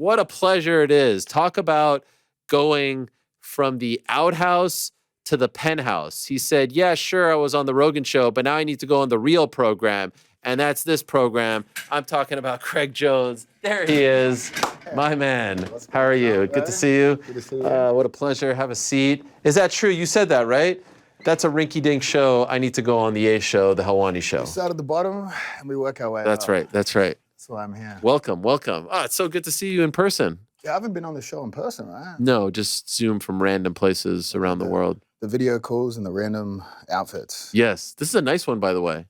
what a pleasure it is. Talk about going from the outhouse to the penthouse. He said, yeah, sure, I was on the Rogan show, but now I need to go on the real program, and that's this program. I'm talking about Craig Jones. There he is, my man. How are you? Good to see you. Good to see you. What a pleasure. Have a seat. Is that true? You said that, right? That's a rinky-dink show. I need to go on the A show, the Helwani show. We start at the bottom, and we work our way That's up. right. That's right. That's why I'm here. Welcome, welcome. Oh, it's so good to see you in person. Yeah, I haven't been on the show in person, right? No, just Zoom from random places around the world. The video calls and the random outfits. Yes. This is a nice one, by the way.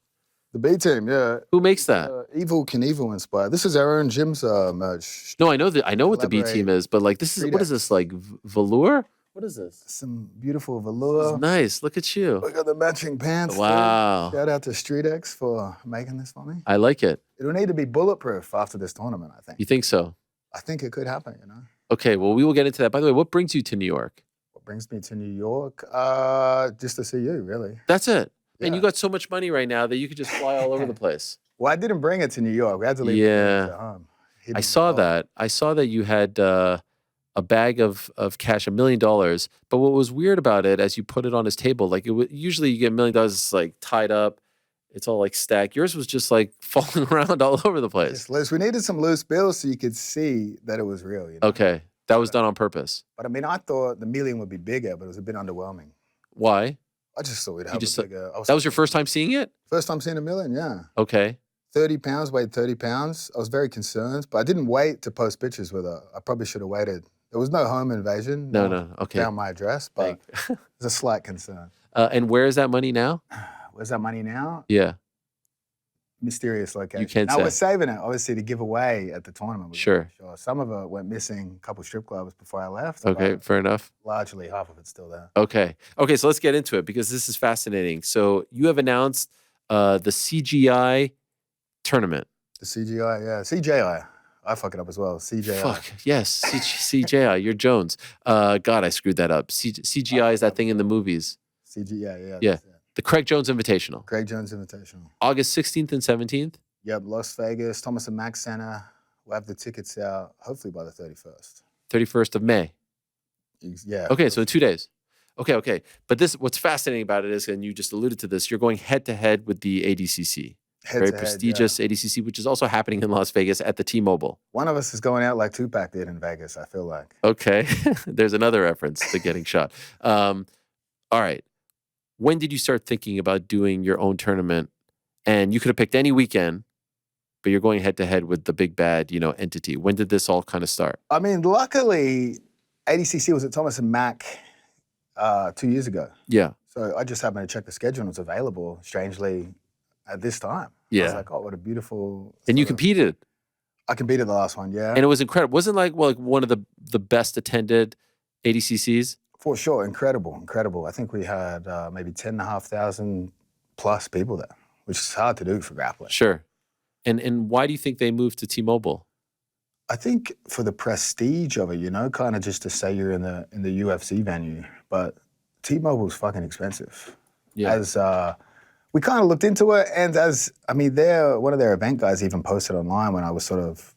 The B team, yeah. Who makes that? Evil Knievel inspired. This is our own gym's merch. No, I know that. I know what the B team is, but like this is what is this like velour? What is this? Some beautiful velour. It's nice. Look at you. We got the matching pants. Wow. Shout out to StreetX for making this for me. I like it. It'll need to be bulletproof after this tournament, I think. You think so? I think it could happen, you know. Okay, well, we will get into that. By the way, what brings you to New York? What brings me to New York? Just to see you, really. That's it. Yeah. And you got so much money right now that you could just fly all over the place. Well, I didn't bring it to New York. We had to leave it at home. I saw that. I saw that you had a bag of cash, $1 million. But what was weird about it, as you put it on his table, like usually you get $1 million, it's like tied up. It's all like stacked. Yours was just like falling around all over the place. It's loose. We needed some loose bills so you could see that it was real. You know? Okay. That was done on purpose. But I mean, I thought the $1 million would be bigger, but it was a bit underwhelming. Why? I just thought we'd have a bigger. That was your first time seeing it? First time seeing $1 million, yeah. Okay. 30 pounds, weighed 30 pounds. I was very concerned, but I didn't wait to post pictures with her. I probably should have waited. There was no home invasion. No. Okay. Down my address, but there's a slight concern. And where is that money now? Where's that money now? Yeah. Mysterious location. You can't say. We're saving it, obviously, to give away at the tournament. Sure. Some of it went missing, a couple strip clubs before I left. Okay, fair enough. Largely, half of it's still there. Okay. Okay, so let's get into it because this is fascinating. So you have announced the CJI tournament. The CJI, yeah. CJI. I fuck it up as well. CJI. Fuck, yes. CJI, you're Jones. God, I screwed that up. CGI is that thing in the movies. CJI, yeah. Yeah. The Craig Jones Invitational. Craig Jones Invitational. August 16th and 17th? Yep, Las Vegas, Thomas and Mack Center. We'll have the tickets out hopefully by the 31st. 31st of May. Yeah. Okay, so 2 days. Okay. But what's fascinating about it is, and you just alluded to this, you're going head-to-head with the ADCC. Very prestigious ADCC, which is also happening in Las Vegas at the T-Mobile. One of us is going out like Tupac did in Vegas, I feel like. Okay. There's another reference to getting shot. All right. When did you start thinking about doing your own tournament? And you could have picked any weekend, but you're going head-to-head with the big bad, entity. When did this all kind of start? I mean, luckily, ADCC was at Thomas and Mack 2 years ago. Yeah. So I just happened to check the schedule and it was available, strangely, at this time. Yeah. I was like, oh, what a beautiful... And you competed. I competed the last one, yeah. And it was incredible. Wasn't like one of the best attended ADCCs? For sure, incredible. I think we had maybe 10,500 plus people there, which is hard to do for grappling. Sure. And why do you think they moved to T-Mobile? I think for the prestige of it, kind of just to say you're in the UFC venue. But T-Mobile's fucking expensive. Yeah. As we kind of looked into it, and one of their event guys even posted online when I was sort of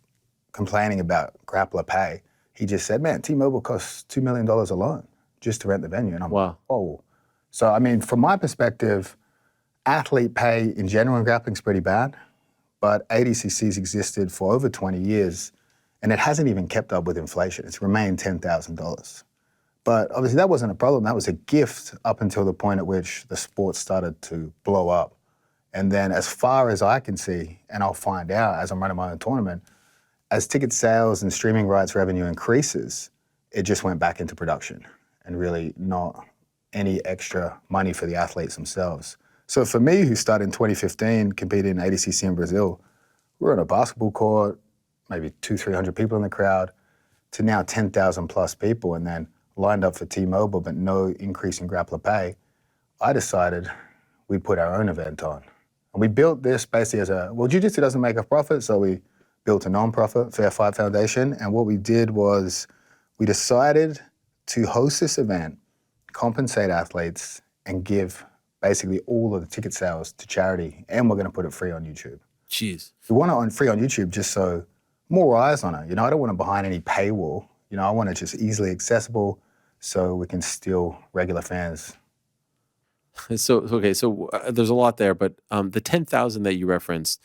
complaining about grappler pay. He just said, man, T-Mobile costs $2 million alone just to rent the venue. And I'm like, oh. So, from my perspective, athlete pay in general in grappling is pretty bad, but ADCC's existed for over 20 years, and it hasn't even kept up with inflation. It's remained $10,000. But obviously that wasn't a problem. That was a gift up until the point at which the sport started to blow up. And then as far as I can see, and I'll find out as I'm running my own tournament, as ticket sales and streaming rights revenue increases, it just went back into production and really not any extra money for the athletes themselves. So for me, who started in 2015, competing in ADCC in Brazil, we're on a basketball court, maybe 200-300 people in the crowd, to now 10,000 plus people, and then lined up for T-Mobile, but no increase in grappler pay. I decided we'd put our own event on. And we built this basically Jiu-Jitsu doesn't make a profit, so we built a non-profit, Fair Fight Foundation, and what we did was we decided to host this event, compensate athletes, and give basically all of the ticket sales to charity, and we're going to put it free on YouTube. Jeez. We want it free on YouTube just so more eyes on it. You know, I don't want to behind any paywall. You know, I want it just easily accessible so we can steal regular fans. So, okay, so there's a lot there, but the 10,000 that you referenced,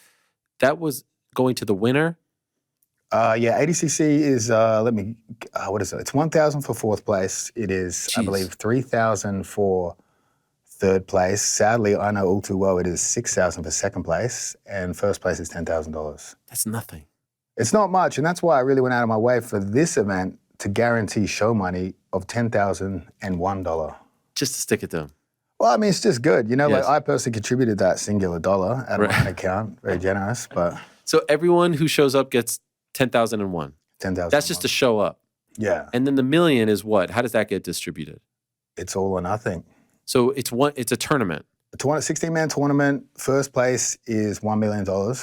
that was going to the winner? Yeah, ADCC is, what is it? It's 1,000 for fourth place. It is, Jeez. I believe, 3,000 for third place. Sadly, I know all too well it is 6,000 for second place, and first place is $10,000. That's nothing. It's not much, and that's why I really went out of my way for this event to guarantee show money of $10,001. Just to stick it to them. Well, I mean, it's just good. You know, Yes. like I personally contributed that singular dollar out of my own account. Very generous, but So everyone who shows up gets 10,001. 10,000. That's just to show up. Yeah. And then the million is what? How does that get distributed? It's all or nothing. So it's a tournament. A 16-man tournament, first place is $1 million.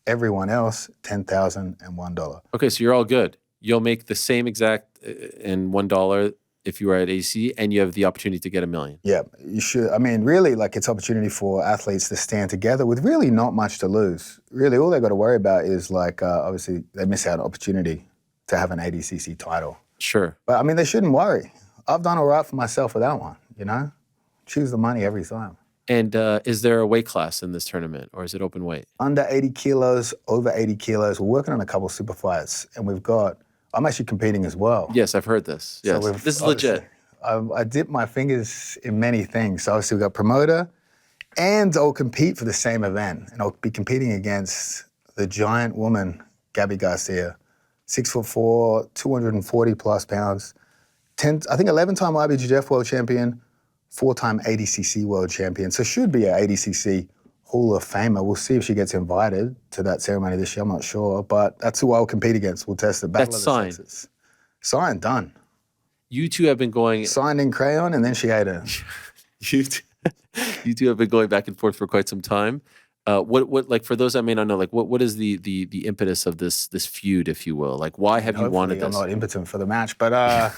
Everyone else, $10,001. Okay, so you're all good. You'll make the same exact in $1 if you were at AC, and you have the opportunity to get $1 million. Yeah, you should. I mean, really, like, it's opportunity for athletes to stand together with really not much to lose. Really, all they got to worry about is, like, obviously, they miss out on opportunity to have an ADCC title. Sure. But, I mean, they shouldn't worry. I've done all right for myself with that one, you know? Choose the money every time. And is there a weight class in this tournament, or is it open weight? Under 80 kilos, over 80 kilos. We're working on a couple super fights, and I'm actually competing as well. Yes, I've heard this. Yes, So this is legit. I dip my fingers in many things. So obviously we've got promoter, and I'll compete for the same event. And I'll be competing against the giant woman, Gabby Garcia, 6'4", 240 plus pounds, 11-time IBJJF world champion, 4-time ADCC world champion. So should be an ADCC Hall of Famer. We'll see if she gets invited to that ceremony this year. I'm not sure, but that's who I'll compete against. We'll test the battle That's of the signed. sexes. Signed, done. You two have been going. Signed in crayon, and then she ate it. You two have been going back and forth for quite some time. What like for those that may not know, like what is the impetus of this feud, if you will? Like why have you wanted I'm this? not impotent for the match, but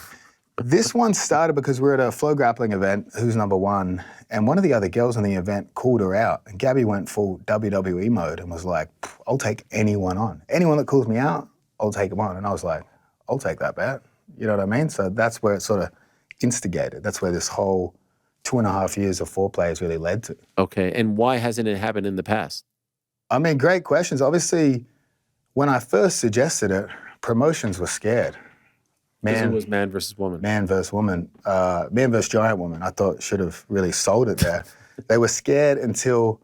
this one started because we're at a flow grappling event, Who's Number One, and one of the other girls in the event called her out, and Gabby went full WWE mode and was like, I'll take anyone on. Anyone that calls me out, I'll take them on. And I was like, I'll take that bet. You know what I mean? So that's where it sort of instigated. That's where this whole 2.5 years of foreplay has really led to. Okay, and why hasn't it happened in the past? I mean, great questions. Obviously, when I first suggested it, promotions were scared. Because it was man versus woman. Man versus woman. Man versus giant woman. I thought should have really sold it there. They were scared until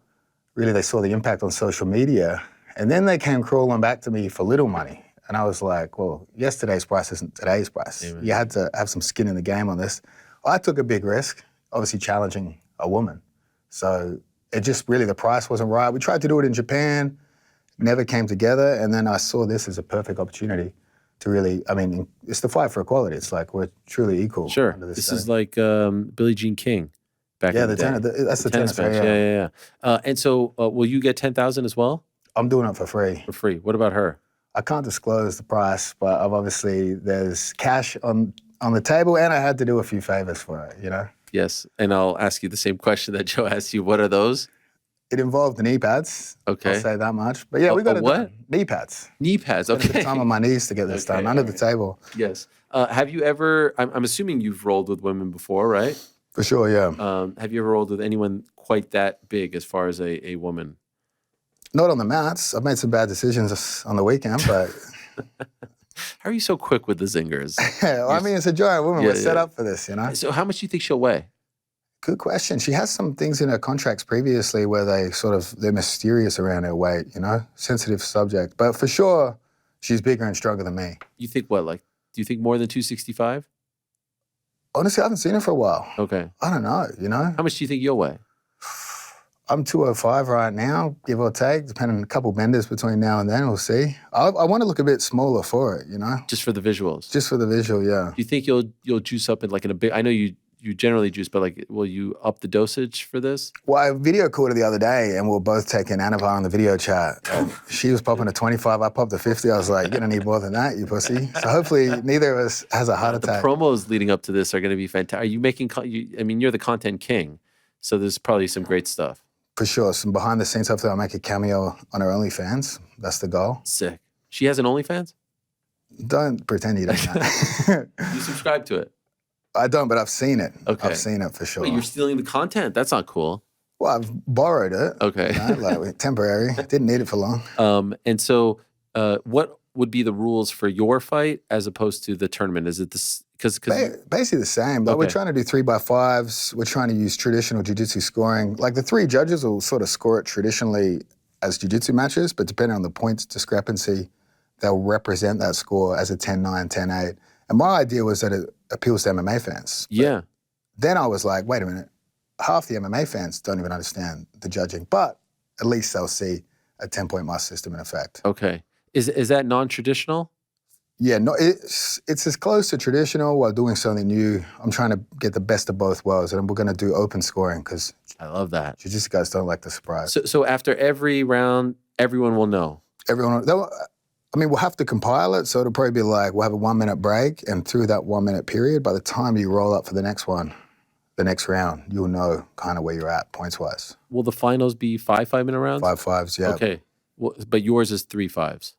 really they saw the impact on social media. And then they came crawling back to me for little money. And I was like, well, yesterday's price isn't today's price. Amen. You had to have some skin in the game on this. I took a big risk, obviously challenging a woman. So it just really, the price wasn't right. We tried to do it in Japan, never came together. And then I saw this as a perfect opportunity to really, I mean, it's the fight for equality. It's like we're truly equal. Sure. Under this This setting. is like Billie Jean King back in the day. That's the tennis match. right? Yeah. And so will you get 10,000 as well? I'm doing it for free. For free. What about her? I can't disclose the price, but there's cash on the table, and I had to do a few favors for it, you know? Yes. And I'll ask you the same question that Joe asked you. What are those? It involved the knee pads. Okay. I'll say that much. But yeah, we got it what? done. Knee pads. Knee pads. Spent a bit Okay. of time on my knees to get this done, under the table. Yes. Have you ever, I'm assuming you've rolled with women before, right? For sure, yeah. Have you ever rolled with anyone quite that big as far as a woman? Not on the mats. I've made some bad decisions on the weekend, but... How are you so quick with the zingers? Well, I mean, it's a giant woman. Yeah, We're set up for this, you know? So how much do you think she'll weigh? Good question. She has some things in her contracts previously where they're mysterious around her weight, you know? Sensitive subject. But for sure, she's bigger and stronger than me. You think what, like, do you think more than 265? Honestly, I haven't seen her for a while. Okay. I don't know, you know? How much do you think you'll weigh? I'm 205 right now, give or take, depending on a couple benders between now and then, we'll see. I want to look a bit smaller for it, you know? Just for the visuals? Just for the visual, yeah. Do you think you'll juice up in like in a big, I know you generally juice, but like, will you up the dosage for this? Well, I video called her the other day and we were both taking Anavar on the video chat. And she was popping a 25, I popped a 50. I was like, you're gonna need more than that, you pussy. So hopefully neither of us has a heart attack. The promos leading up to this are gonna be fantastic. Are you making, I mean, you're the content king, so there's probably some great stuff. For sure, some behind the scenes. Hopefully I'll make a cameo on our OnlyFans. That's the goal. Sick. She has an OnlyFans? Don't pretend you don't know. You subscribe to it? I don't, but I've seen it. Okay. I've seen it for sure. Wait, you're stealing the content? That's not cool. Well, I've borrowed it. Okay. Like temporary. Didn't need it for long. And so what would be the rules for your fight as opposed to the tournament? Is it this? Because basically the same. But we're trying to do 3x5s. We're trying to use traditional jiu-jitsu scoring. Like the 3 judges will sort of score it traditionally as jiu-jitsu matches, but depending on the points discrepancy, they'll represent that score as a 10-9, 10-8. And my idea was that it appeals to MMA fans. Yeah. Then I was like, wait a minute. Half the MMA fans don't even understand the judging, but at least they'll see a 10-point must system in effect. Okay. Is that non-traditional? Yeah, no, it's as close to traditional while doing something new. I'm trying to get the best of both worlds, and we're going to do open scoring because I love that. Jiu-Jitsu guys don't like the surprise. So after every round, everyone will know? We'll have to compile it, so it'll probably be like we'll have a 1-minute break, and through that 1-minute period, by the time you roll up for the next one, the next round, you'll know kind of where you're at points-wise. Will the finals be 5-5-minute rounds? 5-5s, yeah. Okay, but yours is 3-5s.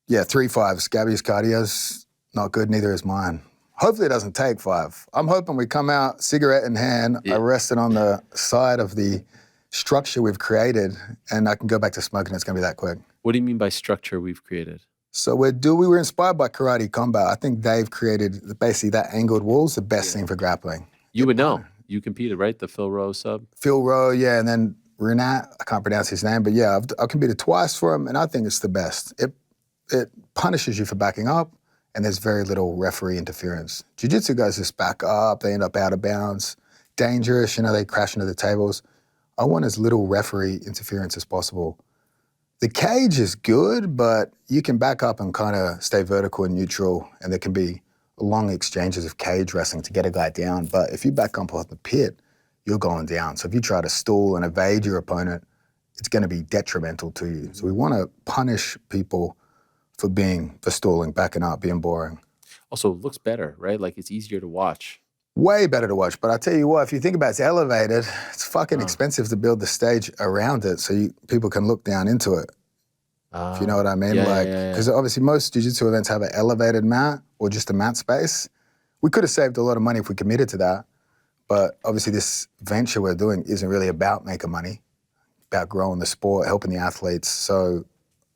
Yeah, 3-5s. Gabby's cardio's not good, neither is mine. Hopefully it doesn't take 5. I'm hoping we come out, cigarette in hand, I rest it on the side of the structure we've created, and I can go back to smoking. It's going to be that quick. What do you mean by structure we've created? So we were inspired by karate combat. I think Dave created basically that angled wall's the best thing for grappling. You would know. You competed, right? The Phil Rowe sub? Phil Rowe, yeah, and then Renat, I can't pronounce his name, but yeah, I've competed twice for him, and I think it's the best. It punishes you for backing up, and there's very little referee interference. Jiu-Jitsu guys just back up, they end up out of bounds, dangerous, they crash into the tables. I want as little referee interference as possible. The cage is good, but you can back up and kind of stay vertical and neutral, and there can be long exchanges of cage wrestling to get a guy down. But if you back up off the pit, you're going down. So if you try to stall and evade your opponent, it's going to be detrimental to you. So we want to punish people for stalling, backing up, being boring. Also, it looks better, right? Like it's easier to watch. Way better to watch. But I tell you what, if you think about it's elevated, it's fucking expensive to build the stage around it so people can look down into it. If you know what I mean? Because obviously most jiu-jitsu events have an elevated mat or just a mat space. We could have saved a lot of money if we committed to that. But obviously this venture we're doing isn't really about making money, about growing the sport, helping the athletes. So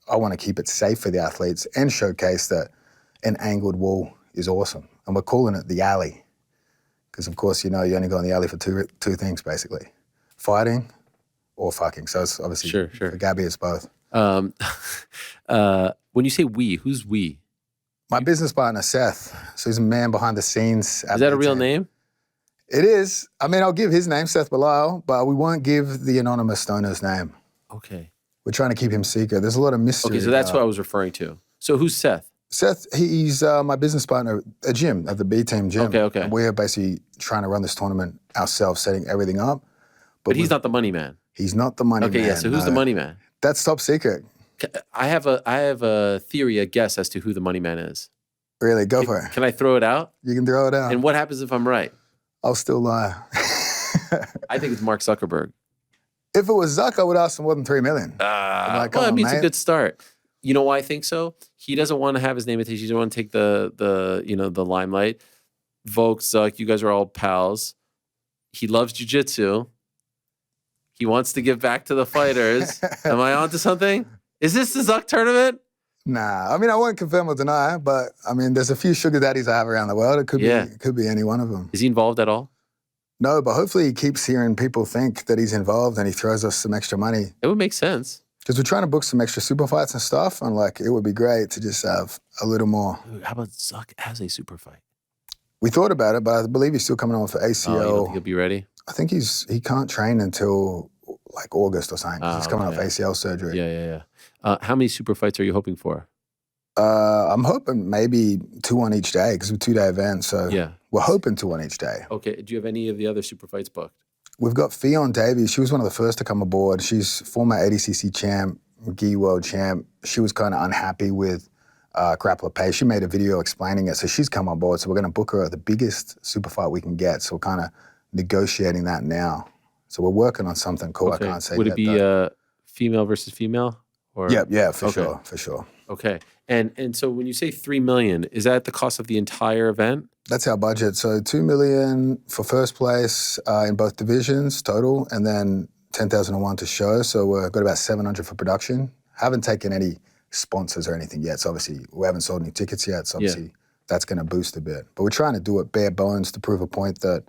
I want to keep it safe for the athletes and showcase that an angled wall is awesome. And we're calling it the alley. Because of course, you only go in the alley for two things, basically. Fighting or fucking. So it's obviously, for Gabby, it's both. When you say we, who's we? My business partner, Seth. So he's a man behind the scenes. Is that a real name? It is. I'll give his name, Seth Belial, but we won't give the anonymous stoner's name. Okay. We're trying to keep him secret. There's a lot of mystery. Okay, so that's what I was referring to. So who's Seth? Seth, he's my business partner at gym, at the B-Team gym. Okay. And we're basically trying to run this tournament ourselves, setting everything up. But he's not the money man. He's not the money man. Okay, yeah, so who's the money man? That's top secret. I have a theory, a guess as to who the money man is. Really? Go for it. Can I throw it out? You can throw it out. And what happens if I'm right? I'll still lie. I think it's Mark Zuckerberg. If it was Zuck, I would ask for more than $3 million. Well, I mean, it's a good start. You know why I think so? He doesn't want to have his name attached. He doesn't want to take the limelight. Volk, Zuck, you guys are all pals. He loves jiu-jitsu. He wants to give back to the fighters. Am I onto something? Is this the Zuck tournament? Nah, I won't confirm or deny, but there's a few sugar daddies I have around the world. It could be any one of them. Is he involved at all? No, but hopefully he keeps hearing people think that he's involved and he throws us some extra money. It would make sense. Because we're trying to book some extra super fights and stuff, and it would be great to just have a little more. How about Zuck as a super fight? We thought about it, but I believe he's still coming on for ACL. Oh, you don't think he'll be ready? I think he can't train until August or something. He's coming off ACL surgery. Yeah. How many super fights are you hoping for? I'm hoping maybe 2 on each day because we're 2-day events. So we're hoping 2 on each day. Okay. Do you have any of the other super fights booked? We've got Fionn Davies. She was one of the first to come aboard. She's former ADCC champ, gi world champ. She was kind of unhappy with grappler pay. She made a video explaining it. So she's come on board. So we're going to book her at the biggest super fight we can get. So we're kind of negotiating that now. So we're working on something cool. Okay. I can't say Would it be female versus female? Or? Yeah, for sure. Okay. And so when you say 3 million, is that the cost of the entire event? That's our budget. So 2 million for first place in both divisions total, and then 10,001 to show. So we've got about 700 for production. Haven't taken any sponsors or anything yet. So obviously we haven't sold any tickets yet. So obviously that's going to boost a bit. But we're trying to do it bare bones to prove a point that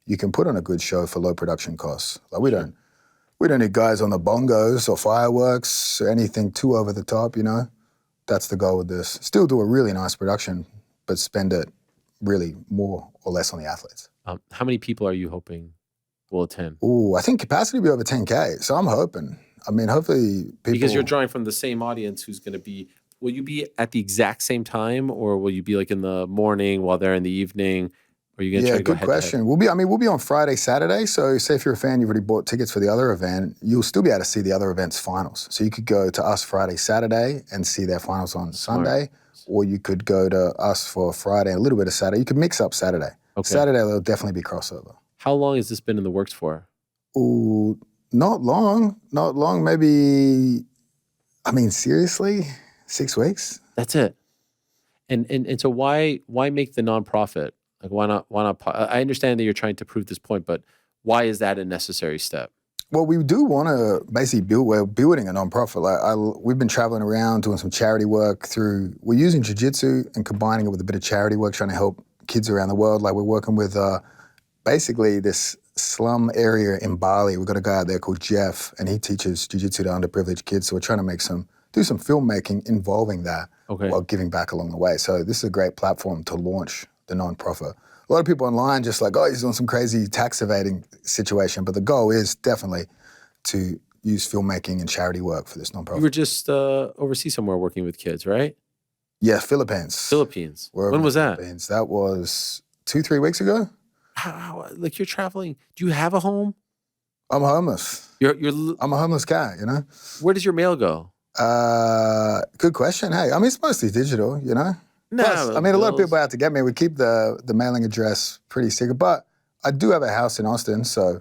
you can put on a good show for low production costs. Like we don't need guys on the bongos or fireworks or anything too over the top, you know? That's the goal with this. Still do a really nice production, but spend it really more or less on the athletes. How many people are you hoping will attend? Ooh, I think capacity will be over 10K. So I'm hoping. I mean, hopefully people... Because you're drawing from the same audience who's going to be... Will you be at the exact same time, or will you be like in the morning while they're in the evening? Or are you going to try to go head-to-head? Good question. We'll be on Friday, Saturday. So say if you're a fan, you've already bought tickets for the other event, you'll still be able to see the other event's finals. So you could go to us Friday, Saturday and see their finals on Sunday, or you could go to us for Friday and a little bit of Saturday. You could mix up Saturday. Okay. Saturday, there'll definitely be crossover. How long has this been in the works for? Ooh, not long. Maybe, I mean, seriously, 6 weeks. That's it. And so why make the nonprofit? Like why not? I understand that you're trying to prove this point, but why is that a necessary step? Well, we do want to basically we're building a nonprofit. Like we've been traveling around doing some charity work we're using Jiu-Jitsu and combining it with a bit of charity work, trying to help kids around the world. Like we're working with basically this slum area in Bali. We've got a guy out there called Jeff, and he teaches Jiu-Jitsu to underprivileged kids. So we're trying to do some filmmaking involving that while giving back along the way. So this is a great platform to launch the nonprofit. A lot of people online just like, oh, he's doing some crazy tax evading situation. But the goal is definitely to use filmmaking and charity work for this nonprofit. You were just overseas somewhere working with kids, right? Yeah, Philippines. Philippines. When was that? That was 2-3 weeks ago. How, like you're traveling. Do you have a home? I'm homeless. I'm a homeless guy, you know? Where does your mail go? Good question. Hey, I mean, it's mostly digital, you know? No, plus, I mean, a lot of people out to get me. We keep the mailing address pretty secret, but I do have a house in Austin, so...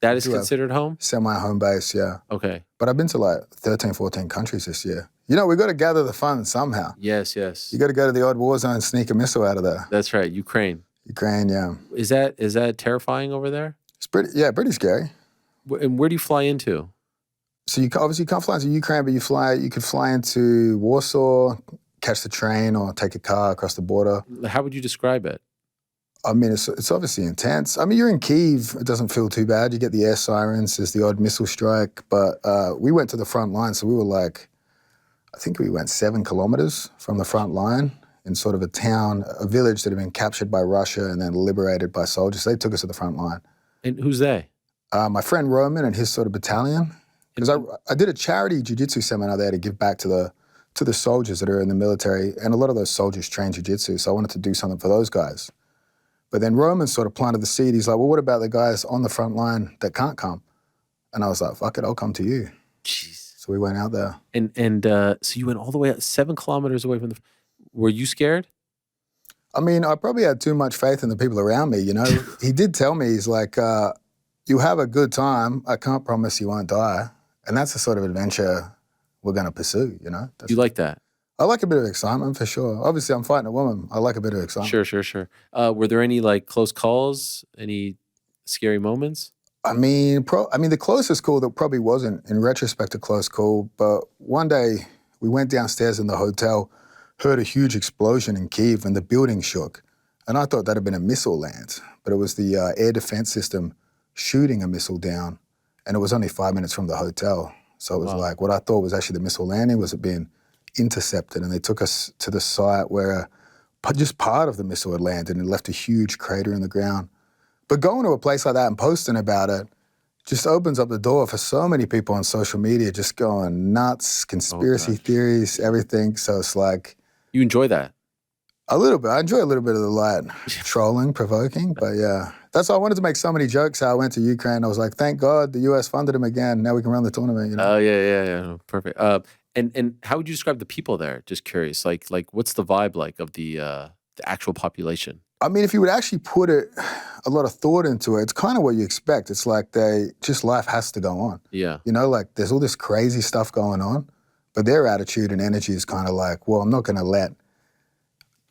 That is considered home? Semi-home base, yeah. Okay. But I've been to like 13, 14 countries this year. You know, we've got to gather the funds somehow. Yes. You got to go to the odd war zone and sneak a missile out of there. That's right, Ukraine, yeah. Is that terrifying over there? It's pretty scary. And where do you fly into? So you obviously can't fly into Ukraine, but you could fly into Warsaw, catch the train or take a car across the border. How would you describe it? I mean, it's obviously intense. I mean, you're in Kyiv. It doesn't feel too bad. You get the air sirens. There's the odd missile strike. But we went to the front line. So we were like, I think we went 7 kilometers from the front line in sort of a village that had been captured by Russia and then liberated by soldiers. They took us to the front line. And who's they? My friend Roman and his sort of battalion. Because I did a charity jiu-jitsu seminar there to give back to the soldiers that are in the military. And a lot of those soldiers train jiu-jitsu. So I wanted to do something for those guys. But then Roman sort of planted the seed. He's like, well, what about the guys on the front line that can't come? And I was like, fuck it, I'll come to you. Jeez. So we went out there. And so you went all the way out 7 kilometers away from Were you scared? I mean, I probably had too much faith in the people around me, you know? He did tell me, he's like, you have a good time. I can't promise you won't die. And that's the sort of adventure we're going to pursue, you know? You like that? I like a bit of excitement for sure. Obviously, I'm fighting a woman. I like a bit of excitement. Sure. Were there any like close calls? Any scary moments? I mean, the closest call that probably wasn't, in retrospect, a close call. But one day we went downstairs in the hotel, heard a huge explosion in Kyiv, and the building shook. And I thought that had been a missile land, but it was the air defense system shooting a missile down, and it was only 5 minutes from the hotel. So it was like what I thought was actually the missile landing was it being intercepted, and they took us to the site where just part of the missile had landed and left a huge crater in the ground. But going to a place like that and posting about it just opens up the door for so many people on social media just going nuts, conspiracy theories, everything. So it's like... You enjoy that? A little bit. I enjoy a little bit of the light trolling, provoking, but yeah. That's why I wanted to make so many jokes how I went to Ukraine. I was like, thank God the US funded him again. Now we can run the tournament, you know? Oh, yeah. Perfect. And how would you describe the people there? Just curious. Like what's the vibe like of the actual population? I mean, if you would actually put a lot of thought into it, it's kind of what you expect. It's like life has to go on. Yeah. You know, like there's all this crazy stuff going on, But their attitude and energy is kind of like, well, I'm not going to let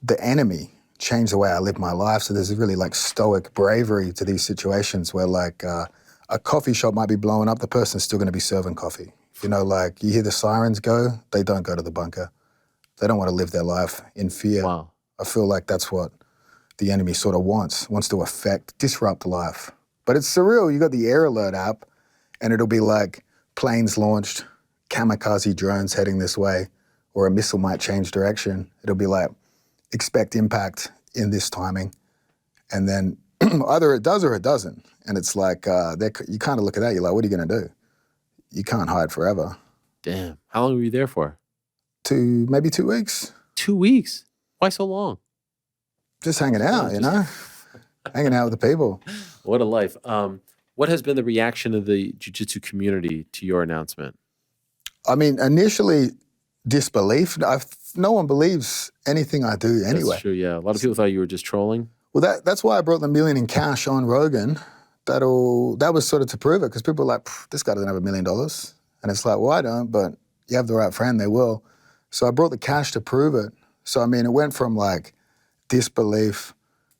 the enemy change the way I live my life. So there's really like stoic bravery to these situations where like a coffee shop might be blowing up, the person's still going to be serving coffee. You know, like you hear the sirens go, they don't go to the bunker. They don't want to live their life in fear. Wow. I feel like that's what the enemy sort of wants to disrupt life. But it's surreal. You got the Air Alert app and it'll be like planes launched, kamikaze drones heading this way, or a missile might change direction. It'll be like, expect impact in this timing. And then either it does or it doesn't. And it's like, you kind of look at that, you're like, what are you going to do? You can't hide forever. Damn. How long were you there for? Maybe 2 weeks. 2 weeks? Why so long? Just hanging out, you know? Hanging out with the people. What a life. What has been the reaction of the jiu-jitsu community to your announcement? I mean, initially, disbelief. No one believes anything I do anyway. That's true, yeah. A lot of people thought you were just trolling. Well, that's why I brought the $1 million in cash on Rogan. That was sort of to prove it, because people were like, this guy doesn't have $1 million. And it's like, well, I don't, but you have the right friend, they will. So I brought the cash to prove it. So, I mean, it went from like disbelief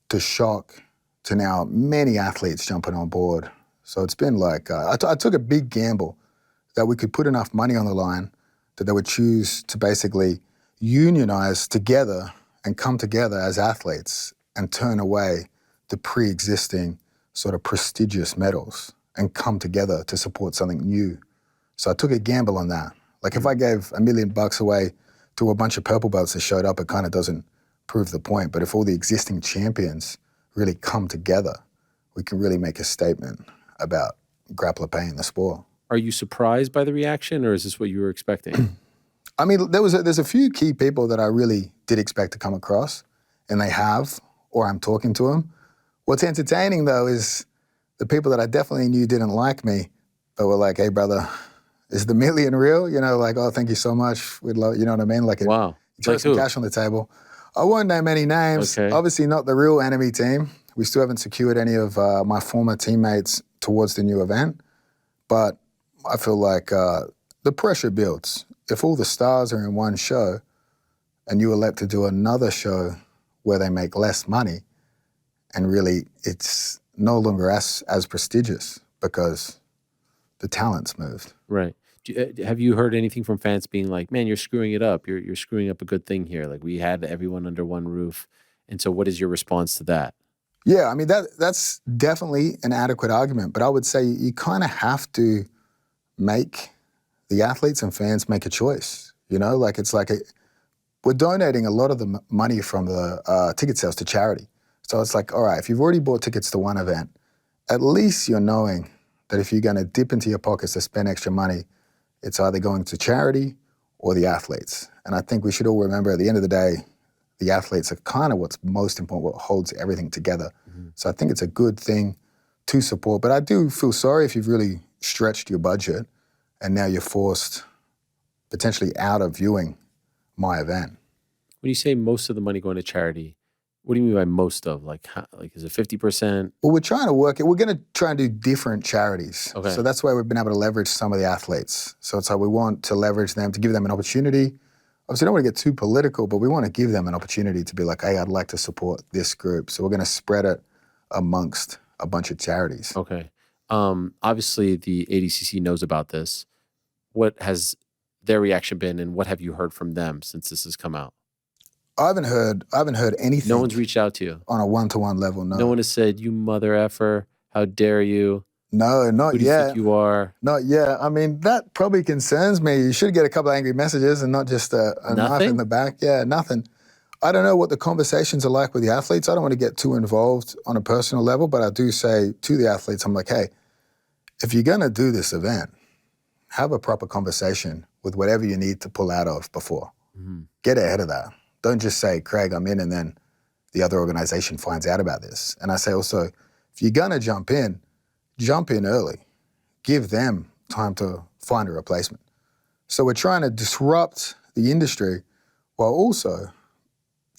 to shock to now many athletes jumping on board. So it's been like, I took a big gamble that we could put enough money on the line that they would choose to basically unionize together and come together as athletes and turn away the pre-existing sort of prestigious medals and come together to support something new. So I took a gamble on that. Like if I gave $1 million away to a bunch of purple belts that showed up, it kind of doesn't prove the point. But if all the existing champions really come together, we can really make a statement about grappler pay in the sport. Are you surprised by the reaction, or is this what you were expecting? I mean, there's a few key people that I really did expect to come across, and they have, or I'm talking to them. What's entertaining, though, is the people that I definitely knew didn't like me, but were like, hey, brother, is the $1 million real? You know, like, oh, thank you so much. We'd love, you know what I mean? Like, wow. throw Like some who? cash on the table. I won't name any names. Okay. Obviously not the real enemy team. We still haven't secured any of my former teammates towards the new event, but I feel like the pressure builds. If all the stars are in one show and you elect to do another show where they make less money, and really it's no longer as prestigious because the talent's moved. Right. Have you heard anything from fans being like, man, you're screwing it up. You're screwing up a good thing here. Like, we had everyone under one roof. And so what is your response to that? Yeah, I mean, that's definitely an adequate argument, but I would say you kind of have to make the athletes and fans make a choice. You know, like it's like we're donating a lot of the money from the ticket sales to charity. So it's like, all right, if you've already bought tickets to one event, at least you're knowing that if you're going to dip into your pockets to spend extra money, it's either going to charity or the athletes. And I think we should all remember at the end of the day, the athletes are kind of what's most important, what holds everything together. Mm-hmm. So I think it's a good thing to support. But I do feel sorry if you've really stretched your budget and now you're forced potentially out of viewing my event. When you say most of the money going to charity, what do you mean by most of? Like is it 50%? Well, we're trying to work it. We're going to try and do different charities. Okay. So that's why we've been able to leverage some of the athletes. So it's like we want to leverage them, to give them an opportunity. Obviously, I don't want to get too political, but we want to give them an opportunity to be like, hey, I'd like to support this group. So we're going to spread it amongst a bunch of charities. Okay. Obviously, the ADCC knows about this. What has their reaction been, and what have you heard from them since this has come out? I haven't heard anything. No one's reached out to you on a one-to-one level. No. No one has said, "You mother effer, how dare you?" No, not yet. Who do you think you are? Not yet. I mean, that probably concerns me. You should get a couple of angry messages and not just a knife in the back. Yeah, nothing. I don't know what the conversations are like with the athletes. I don't want to get too involved on a personal level, but I do say to the athletes, I'm like, hey, if you're going to do this event, have a proper conversation with whatever you need to pull out of before. Mm-hmm. Get ahead of that. Don't just say, Craig, I'm in, and then the other organization finds out about this. And I say also, if you're going to jump in early. Give them time to find a replacement. So we're trying to disrupt the industry while also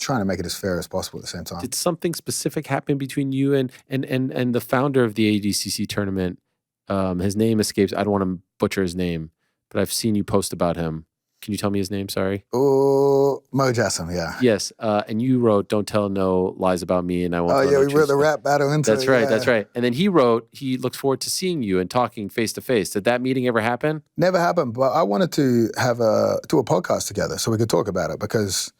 trying to make it as fair as possible at the same time. Did something specific happen between you and the founder of the ADCC tournament? His name escapes. I don't want to butcher his name, but I've seen you post about him. Can you tell me his name? Sorry. Oh, Mo Jassim, yeah. Yes. And you wrote, "Don't tell no lies about me," and I won't. Oh tell yeah, no we wrote truths. the rap battle into That's it. right. Yeah. That's right. And then he wrote, he looks forward to seeing you and talking face to face. Did that meeting ever happen? Never happened, but I wanted to do a podcast together so we could talk about it, because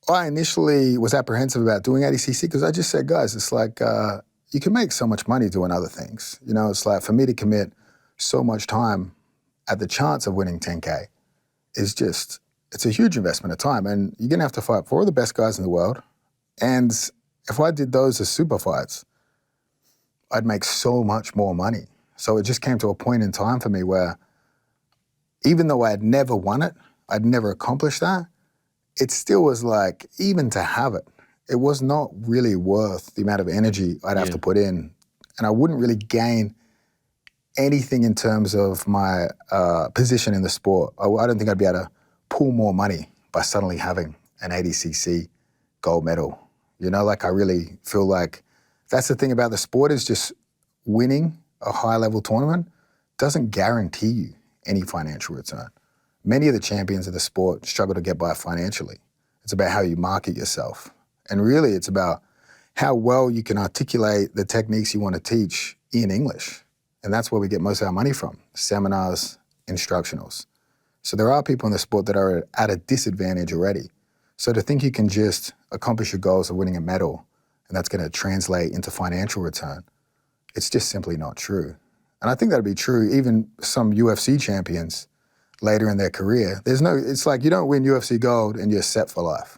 I initially was apprehensive about doing ADCC because I just said, guys, it's like you can make so much money doing other things. You know, it's like for me to commit so much time at the chance of winning 10K is just, it's a huge investment of time, and you're gonna have to fight for all the best guys in the world. And if I did those as super fights, I'd make so much more money. So it just came to a point in time for me where even though I had never won it, I'd never accomplished that, it still was like, even to have it, it was not really worth the amount of energy I'd have to put in. And I wouldn't really gain anything in terms of my position in the sport. I don't think I'd be able to pull more money by suddenly having an ADCC gold medal. You know, like I really feel like that's the thing about the sport, is just winning a high-level tournament doesn't guarantee you any financial return. Many of the champions of the sport struggle to get by financially. It's about how you market yourself. And really, it's about how well you can articulate the techniques you want to teach in English. And that's where we get most of our money from, seminars, instructionals. So there are people in the sport that are at a disadvantage already. So to think you can just accomplish your goals of winning a medal and that's going to translate into financial return, it's just simply not true. And I think that'd be true even some UFC champions later in their career. It's like you don't win UFC gold and you're set for life.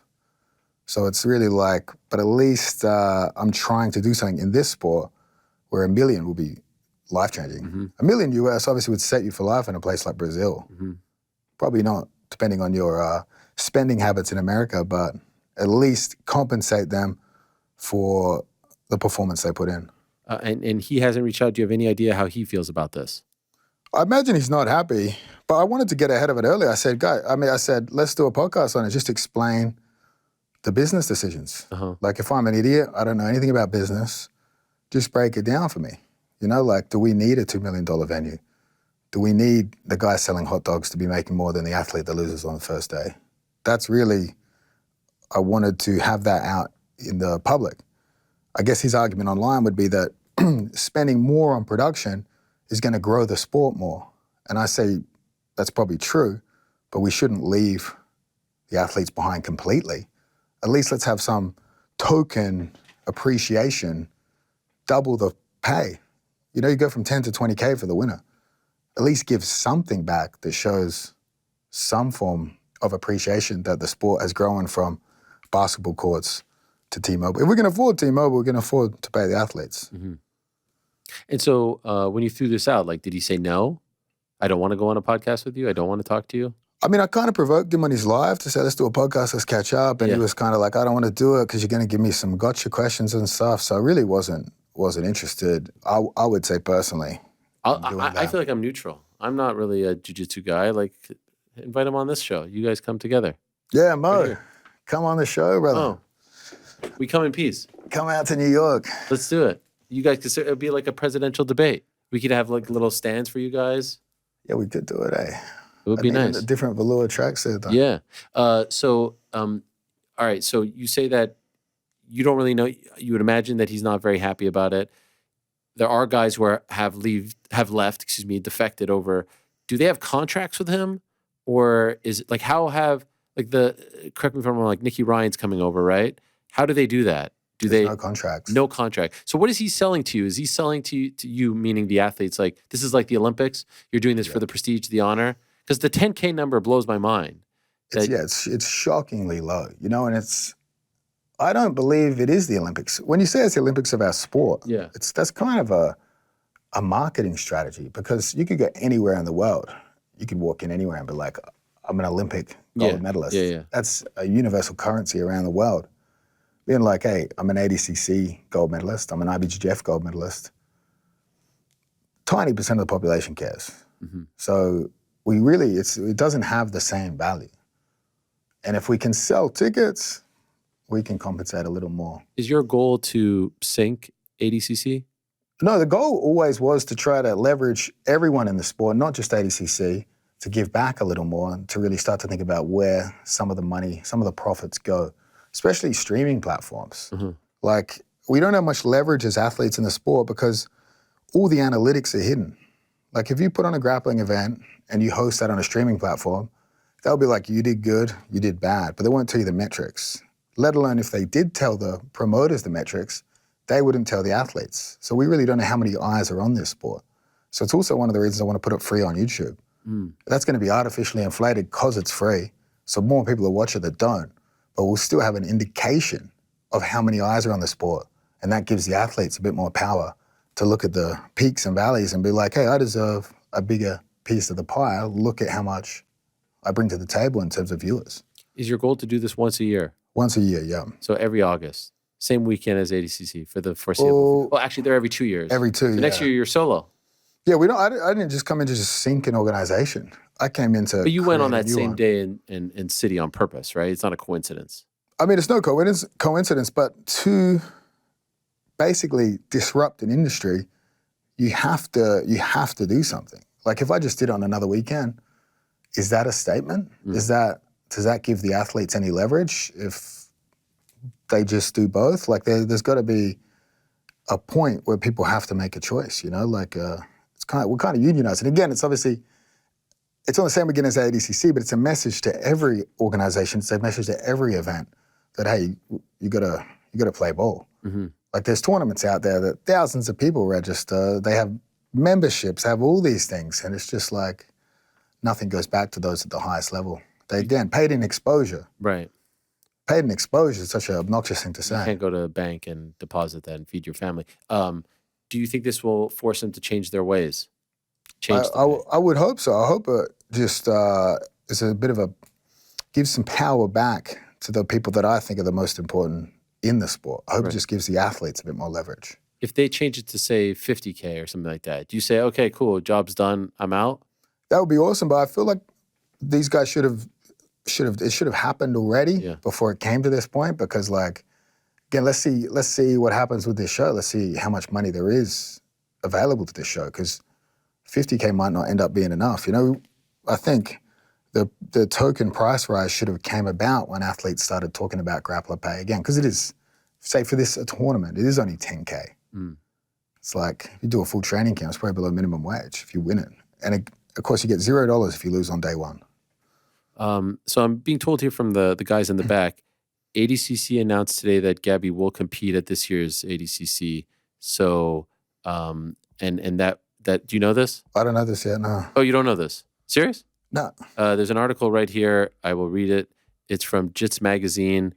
So it's really like, but at least I'm trying to do something in this sport where $1 million will be life-changing. $1 million US obviously would set you for life in a place like Brazil. Probably not, depending on your spending habits in America, but at least compensate them for the performance they put in. And he hasn't reached out. Do you have any idea how he feels about this? I imagine he's not happy, but I wanted to get ahead of it earlier. I said, let's do a podcast on it, just explain the business decisions. Like if I'm an idiot, I don't know anything about business, just break it down for me. You know, like, do we need a $2 million venue? Do we need the guy selling hot dogs to be making more than the athlete that loses on the first day? That's really, I wanted to have that out in the public. I guess his argument online would be that spending more on production is going to grow the sport more. And I say that's probably true, but we shouldn't leave the athletes behind completely. At least let's have some token appreciation, double the pay. You know, you go from 10 to 20K for the winner. At least give something back that shows some form of appreciation that the sport has grown from basketball courts to T-Mobile. If we can afford T-Mobile, we're going to afford to pay the athletes. And so when you threw this out, like, did he say no? I don't want to go on a podcast with you. I don't want to talk to you. I mean, I kind of provoked him on his live to say, let's do a podcast, let's catch up. And he was kind of like, I don't want to do it because you're going to give me some gotcha questions and stuff. So I really wasn't interested. I would say personally. I feel like I'm neutral. I'm not really a jiu-jitsu guy. Like, invite him on this show. You guys come together. Yeah, Mo, come on the show, brother. Oh, we come in peace. Come out to New York. Let's do it. You guys could, it'd be like a presidential debate. We could have like little stands for you guys. Yeah, we could do it, eh? It would be nice. A different velour tracksuit, though. Yeah. All right. So you say that you don't really know. You would imagine that he's not very happy about it. There are guys who have left, defected over. Do they have contracts with him? Or is it like, how have, like correct me if I'm wrong, like Nicky Ryan's coming over, right? How do they do that? There's no contracts. No contract. So what is he selling to you? Is he selling to you, meaning the athletes, like, this is like the Olympics? You're doing this for the prestige, the honor? Because the 10K number blows my mind. It's shockingly low, you know, and I don't believe it is the Olympics. When you say it's the Olympics of our sport, that's kind of a marketing strategy, because you could go anywhere in the world. You could walk in anywhere and be like, I'm an Olympic gold medalist. That's a universal currency around the world. Being like, hey, I'm an ADCC gold medalist, I'm an IBJJF gold medalist. Tiny percent of the population cares. So it doesn't have the same value. And if we can sell tickets, we can compensate a little more. Is your goal to sink ADCC? No, the goal always was to try to leverage everyone in the sport, not just ADCC, to give back a little more and to really start to think about where some of the money, some of the profits go, especially streaming platforms. Like, we don't have much leverage as athletes in the sport because all the analytics are hidden. Like, if you put on a grappling event and you host that on a streaming platform, they'll be like, you did good, you did bad, but they won't tell you the metrics. Let alone if they did tell the promoters the metrics, they wouldn't tell the athletes. So we really don't know how many eyes are on this sport. So it's also one of the reasons I want to put it free on YouTube. That's going to be artificially inflated because it's free. So more people will watch it that don't, but we'll still have an indication of how many eyes are on the sport. And that gives the athletes a bit more power to look at the peaks and valleys and be like, hey, I deserve a bigger piece of the pie. Look at how much I bring to the table in terms of viewers. Is your goal to do this once a year? Once a year, yeah. So every August, same weekend as ADCC for the foreseeable. Well, actually, they're every 2 years. Every two, so next year, you're solo. Yeah, we don't. I didn't just come in to just sink an organization. I came into. But you went on that same day in city on purpose, right? It's not a coincidence. I mean, it's no coincidence, but to basically disrupt an industry, you have to do something. Like, if I just did it on another weekend, is that a statement? Does that give the athletes any leverage if they just do both? Like, there's got to be a point where people have to make a choice, you know? Like, we're kind of unionized. And again, it's obviously, it's on the same beginning as ADCC, but it's a message to every organization. It's a message to every event that, hey, you gotta play ball. Like, there's tournaments out there that thousands of people register. They have memberships, have all these things. And it's just like, nothing goes back to those at the highest level. They, again, paid in exposure. Right. Paid in exposure is such an obnoxious thing to say. You can't go to a bank and deposit that and feed your family. Do you think this will force them to change their ways? I would hope so. I hope it just is a bit of gives some power back to the people that I think are the most important in the sport. I hope it just gives the athletes a bit more leverage. If they change it to, say, 50K or something like that, do you say, okay, cool, job's done, I'm out? That would be awesome, but I feel like these guys should have happened already before it came to this point, because, like, again, let's see what happens with this show. Let's see how much money there is available to this show, because 50K might not end up being enough. You know, I think the token price rise should have came about when athletes started talking about grappler pay again, because it is, say for this tournament, it is only 10K. It's like, if you do a full training camp, it's probably below minimum wage if you win it. And of course, you get $0 if you lose on day one. So I'm being told here from the guys in the back, ADCC announced today that Gabby will compete at this year's ADCC. So, and that do you know this? I don't know this yet, no. Oh, you don't know this? Serious? No. There's an article right here. I will read it. It's from Jits Magazine,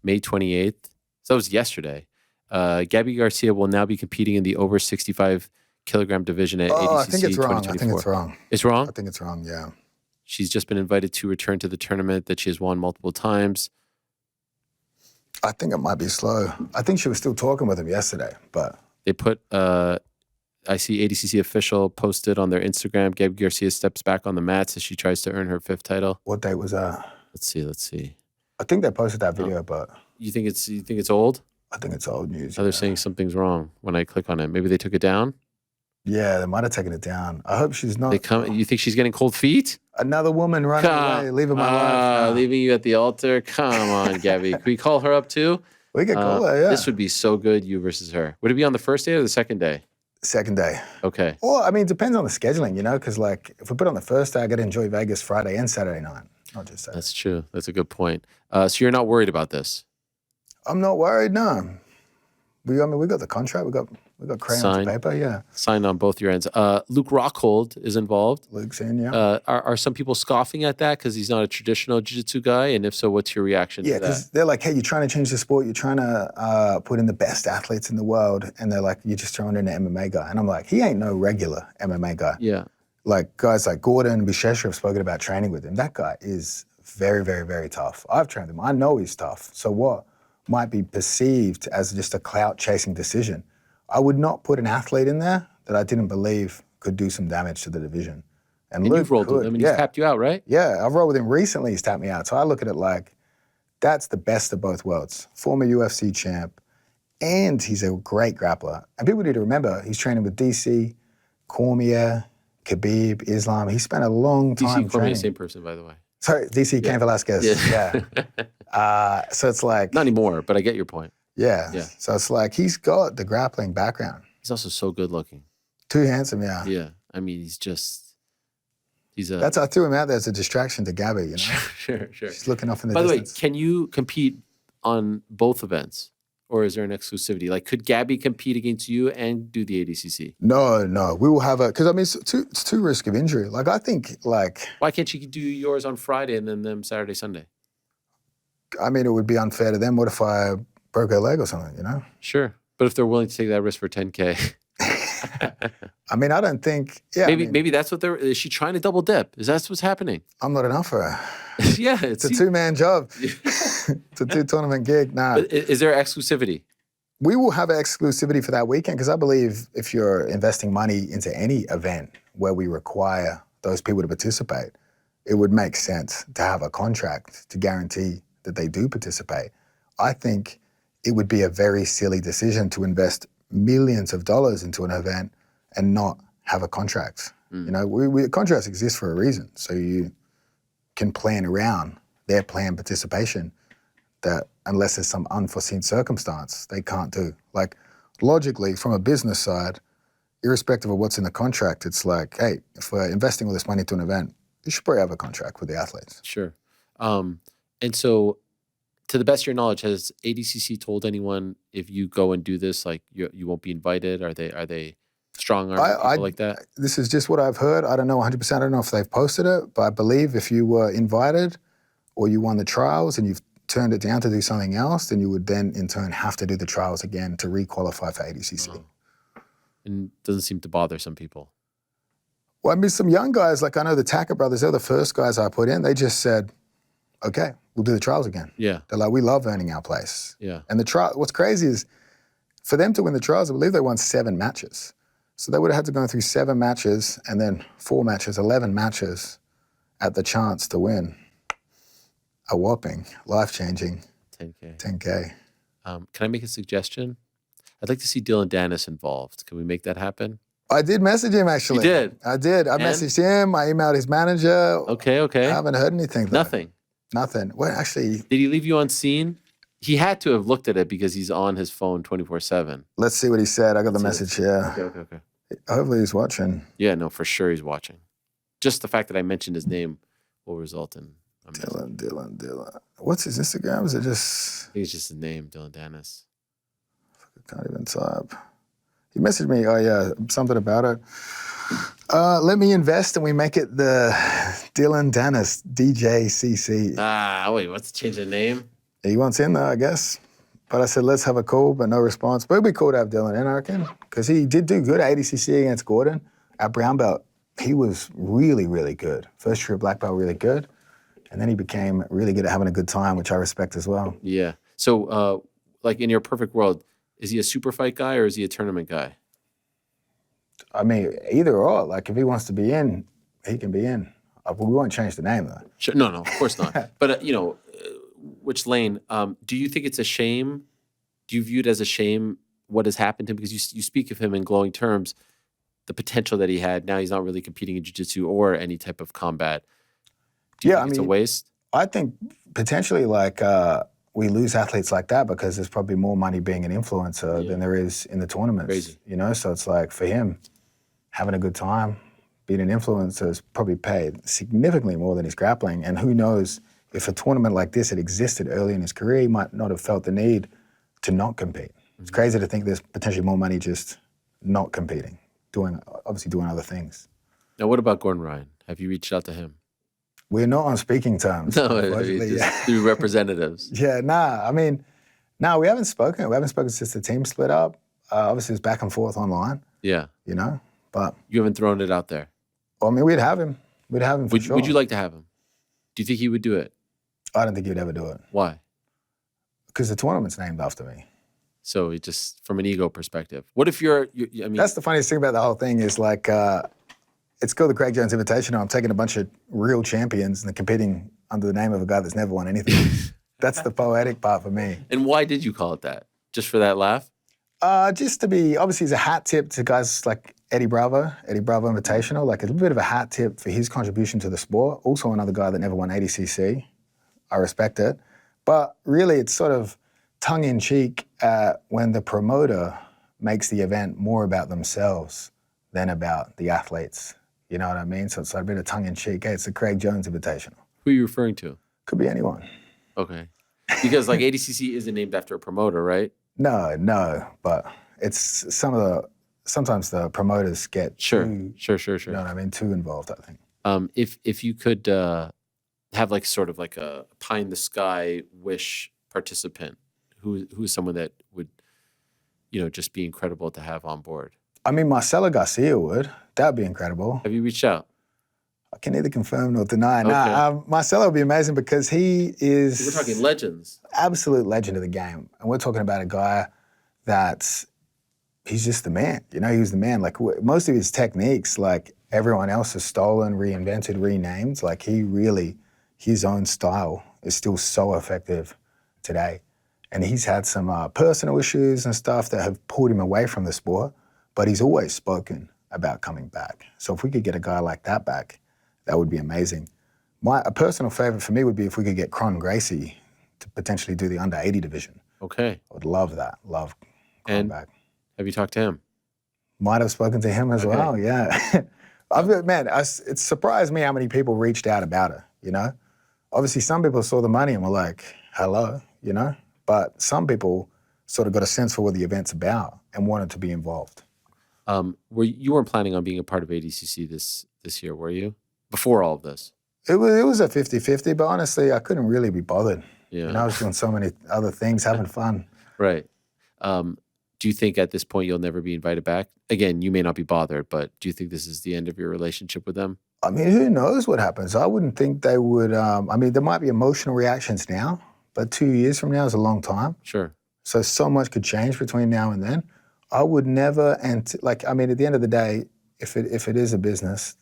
May 28th. So that was yesterday. Gabby Garcia will now be competing in the over 65 kilogram division at ADCC I think it's wrong. 2024. I think it's wrong. It's wrong? I think it's wrong, yeah. She's just been invited to return to the tournament that she has won multiple times. I think it might be slow. I think she was still talking with him yesterday, but... They put, I see ADCC official posted on their Instagram, Gabi Garcia steps back on the mats as she tries to earn her 5th title. What date was that? Let's see. I think they posted that video, but... You think it's old? I think it's old news. Oh, they're saying something's wrong when I click on it. Maybe they took it down? Yeah, they might have taken it down. I hope she's not. You think she's getting cold feet? Another woman running away, leaving my life. Leaving you at the altar? Come on, Gabby. Can we call her up too? We could call her, yeah. This would be so good, you versus her. Would it be on the first day or the second day? Second day. Okay. Well, I mean, it depends on the scheduling, you know, because, like, if we put it on the first day, I got to enjoy Vegas Friday and Saturday night, not just Saturday. That's true. That's a good point. So you're not worried about this? I'm not worried, no. We got the contract. We got crayons and paper, yeah. Signed on both your ends. Luke Rockhold is involved. Luke's in, yeah. Are some people scoffing at that because he's not a traditional jiu-jitsu guy? And if so, what's your reaction to that? Yeah, because they're like, hey, you're trying to change the sport. You're trying to put in the best athletes in the world. And they're like, you're just throwing in an MMA guy. And I'm like, he ain't no regular MMA guy. Yeah. Like, guys like Gordon and Bishesha have spoken about training with him. That guy is very, very, very tough. I've trained him. I know he's tough. So what might be perceived as just a clout-chasing decision, I would not put an athlete in there that I didn't believe could do some damage to the division. And Luke you've rolled with him, and he's tapped you out, right? Yeah, I've rolled with him recently. He's tapped me out. So I look at it like, that's the best of both worlds. Former UFC champ, and he's a great grappler. And people need to remember, he's training with DC, Cormier, Khabib, Islam. He spent a long DC time and Cormier, training. same person, by the way. Sorry, DC Cain Velasquez. Yeah. So it's like... Not anymore, but I get your point. Yeah. Yeah. So it's like he's got the grappling background. He's also so good looking. Too handsome, yeah. Yeah. I mean, he's a... I threw him out there as a distraction to Gabby, you know? Sure. She's looking off in the By distance. the way, can you compete on both events? Or is there an exclusivity? Like, could Gabby compete against you and do the ADCC? No. We will have because I mean, it's too risk of injury. Like, I think, like... Why can't she do yours on Friday and then them Saturday, Sunday? I mean, it would be unfair to them. What if I broke her leg or something, you know? Sure. But if they're willing to take that risk for 10K. I mean, I don't think... Yeah, maybe that's what is she trying to double dip? Is that what's happening? I'm not enough for her. Yeah. It's a two-man job. It's a two-tournament gig. Nah. But is there exclusivity? We will have exclusivity for that weekend because I believe if you're investing money into any event where we require those people to participate, it would make sense to have a contract to guarantee that they do participate. I think it would be a very silly decision to invest millions of dollars into an event and not have a contract. You know, contracts exist for a reason, so you can plan around their planned participation that unless there's some unforeseen circumstance, they can't do. Like, logically, from a business side, irrespective of what's in the contract, it's like, hey, if we're investing all this money into an event, you should probably have a contract with the athletes. Sure. And so, to the best of your knowledge, has ADCC told anyone if you go and do this, like you won't be invited? Are they strong-arming people like that? This is just what I've heard. I don't know 100%. I don't know if they've posted it, but I believe if you were invited or you won the trials and you've turned it down to do something else, then you would then in turn have to do the trials again to re-qualify for ADCC. Oh. And it doesn't seem to bother some people. Well, I mean, some young guys, like I know the Tacker brothers, they're the first guys I put in. They just said, okay, we'll do the trials again. Yeah. They're like, we love earning our place. Yeah. And the trial, what's crazy is for them to win the trials, I believe they won 7 matches. So they would have had to go through 7 matches and then 4 matches, 11 matches at the chance to win a whopping, life-changing 10K. Can I make a suggestion? I'd like to see Dillon Danis involved. Can we make that happen? I did message him, actually. You did? I did. I messaged him. I emailed his manager. Okay. I haven't heard anything, though. Nothing. Well, actually... Did he leave you on scene? He had to have looked at it because he's on his phone 24/7. Let's see what he said. I got the message here. Okay. Hopefully he's watching. Yeah, no, for sure he's watching. Just the fact that I mentioned his name will result in... Dillon. What's his Instagram? Is it just... I think it's just his name, Dillon Danis. I can't even type. He messaged me, something about it. Let me invest and we make it the Dillon Danis, DJCC. Wait, what's the change of name? He wants in though, I guess. But I said, let's have a call, but no response. But it'd be cool to have Dillon in, I reckon. Because he did do good at ADCC against Gordon. At brown belt, he was really, really good. First year at black belt, really good. And then he became really good at having a good time, which I respect as well. Yeah. So, like in your perfect world, is he a super fight guy or is he a tournament guy? I mean, either or. Like, if he wants to be in, he can be in. We won't change the name, though. Sure. No, of course not. But, which lane, do you think it's a shame? Do you view it as a shame what has happened to him? Because you speak of him in glowing terms, the potential that he had. Now he's not really competing in jiu-jitsu or any type of combat. Do you think it's a waste? I think potentially, we lose athletes like that because there's probably more money being an influencer than there is in the tournaments. Crazy. So it's like for him, having a good time, being an influencer is probably paid significantly more than his grappling. And who knows, if a tournament like this had existed early in his career, he might not have felt the need to not compete. It's crazy to think there's potentially more money just not competing, obviously doing other things. Now, what about Gordon Ryan? Have you reached out to him? We're not on speaking terms. No, just through representatives. We haven't spoken. We haven't spoken since the team split up. Obviously, it's back and forth online. Yeah. But... You haven't thrown it out there? Well, I mean, we'd have him. For sure. Would you like to have him? Do you think he would do it? I don't think he'd ever do it. Why? Because the tournament's named after me. So it just from an ego perspective. What if I mean... That's the funniest thing about the whole thing is it's called the Craig Jones Invitational. I'm taking a bunch of real champions and they're competing under the name of a guy that's never won anything. That's the poetic part for me. And why did you call it that? Just for that laugh? Just to be, obviously, it's a hat tip to guys like Eddie Bravo Invitational, like a little bit of a hat tip for his contribution to the sport. Also another guy that never won ADCC. I respect it. But really it's sort of tongue-in-cheek when the promoter makes the event more about themselves than about the athletes. You know what I mean? So it's a bit of tongue-in-cheek. Hey, it's the Craig Jones Invitational. Who are you referring to? Could be anyone. Okay. Because like ADCC isn't named after a promoter, right? No, but it's sometimes the promoters get Sure. You know what I mean? Too involved, I think. If you could have like sort of like a pie in the sky wish participant, who's someone that would, just be incredible to have on board? I mean, Marcelo Garcia would. That'd be incredible. Have you reached out? I can neither confirm nor deny. Okay. Marcelo would be amazing because he is... We're talking legends. Absolute legend of the game. And we're talking about a guy that's... He's just the man. He was the man. Like, most of his techniques, like, everyone else has stolen, reinvented, renamed. Like, his own style is still so effective today. And he's had some personal issues and stuff that have pulled him away from the sport, but he's always spoken about coming back. So if we could get a guy like that back, that would be amazing. A personal favorite for me would be if we could get Cron Gracie to potentially do the under 80 division. Okay. I would love that. Love Cron back. Have you talked to him? Might have spoken to him as well, yeah. It surprised me how many people reached out about it, Obviously, some people saw the money and were like, hello, But some people sort of got a sense for what the event's about and wanted to be involved. You weren't planning on being a part of ADCC this year, were you? Before all of this? It was a 50-50, but honestly, I couldn't really be bothered. Yeah. I was doing so many other things, having fun. Right. Do you think at this point you'll never be invited back? Again, you may not be bothered, but do you think this is the end of your relationship with them? I mean, who knows what happens? I wouldn't think they would. There might be emotional reactions now, but 2 years from now is a long time. Sure. So much could change between now and then. I would never, at the end of the day, if it is a business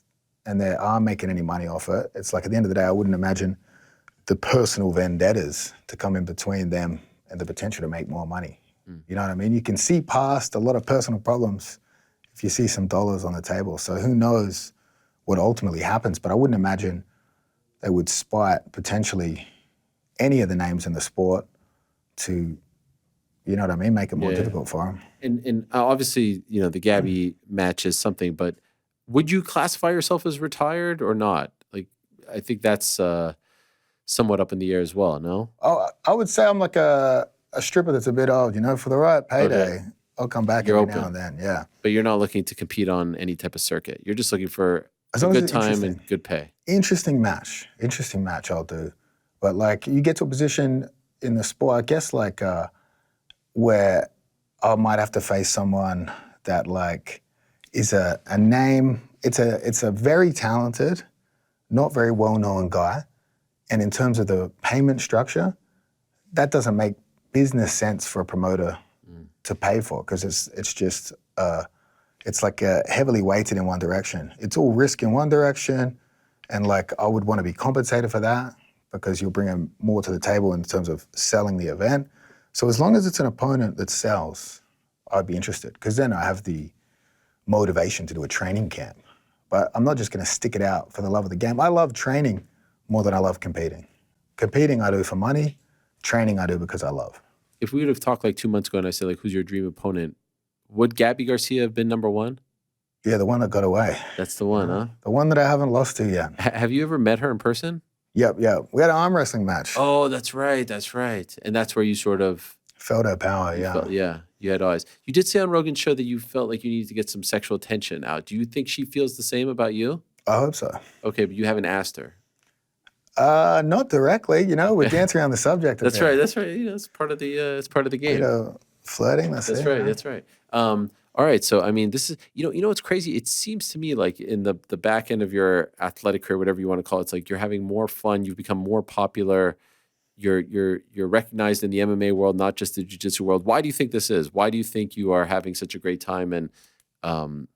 and they are making any money off it, it's like at the end of the day, I wouldn't imagine the personal vendettas to come in between them and the potential to make more money. You know what I mean? You can see past a lot of personal problems if you see some dollars on the table. So who knows what ultimately happens, but I wouldn't imagine they would spite potentially any of the names in the sport to, you know what I mean, make it more difficult for them. And obviously, the Gabby match is something, but would you classify yourself as retired or not? Like, I think that's somewhat up in the air as well, no? Oh, I would say I'm like a stripper that's a bit old, for the right payday. Okay. I'll come back every now and then, yeah. But you're not looking to compete on any type of circuit. You're just looking for a good time and good pay. Interesting match I'll do. But like, you get to a position in the sport, I guess like where I might have to face someone that like is a name. It's a very talented, not very well-known guy. And in terms of the payment structure, that doesn't make business sense for a promoter to pay for, because it's just it's like heavily weighted in one direction. It's all risk in one direction, and like I would want to be compensated for that because you'll bring more to the table in terms of selling the event. So as long as it's an opponent that sells, I'd be interested, because then I have the motivation to do a training camp. But I'm not just going to stick it out for the love of the game. I love training more than I love competing. Competing I do for money. Training I do because I love. If we would have talked like 2 months ago and I said, like, who's your dream opponent, would Gabby Garcia have been number one? Yeah, the one that got away. That's the one, huh? The one that I haven't lost to yet. Have you ever met her in person? Yep. We had an arm wrestling match. Oh, that's right. And that's where you sort of... felt her power, yeah. You had eyes. You did say on Rogan's show that you felt like you needed to get some sexual attention out. Do you think she feels the same about you? I hope so. Okay, but you haven't asked her. Not directly, we're dancing around the subject. That's right. It's part of the game. Flirting, that's it. That's right. All right, so I mean, this is, what's crazy? It seems to me like in the back end of your athletic career, whatever you want to call it, it's like you're having more fun, you've become more popular, you're recognized in the MMA world, not just the jiu-jitsu world. Why do you think this is? Why do you think you are having such a great time and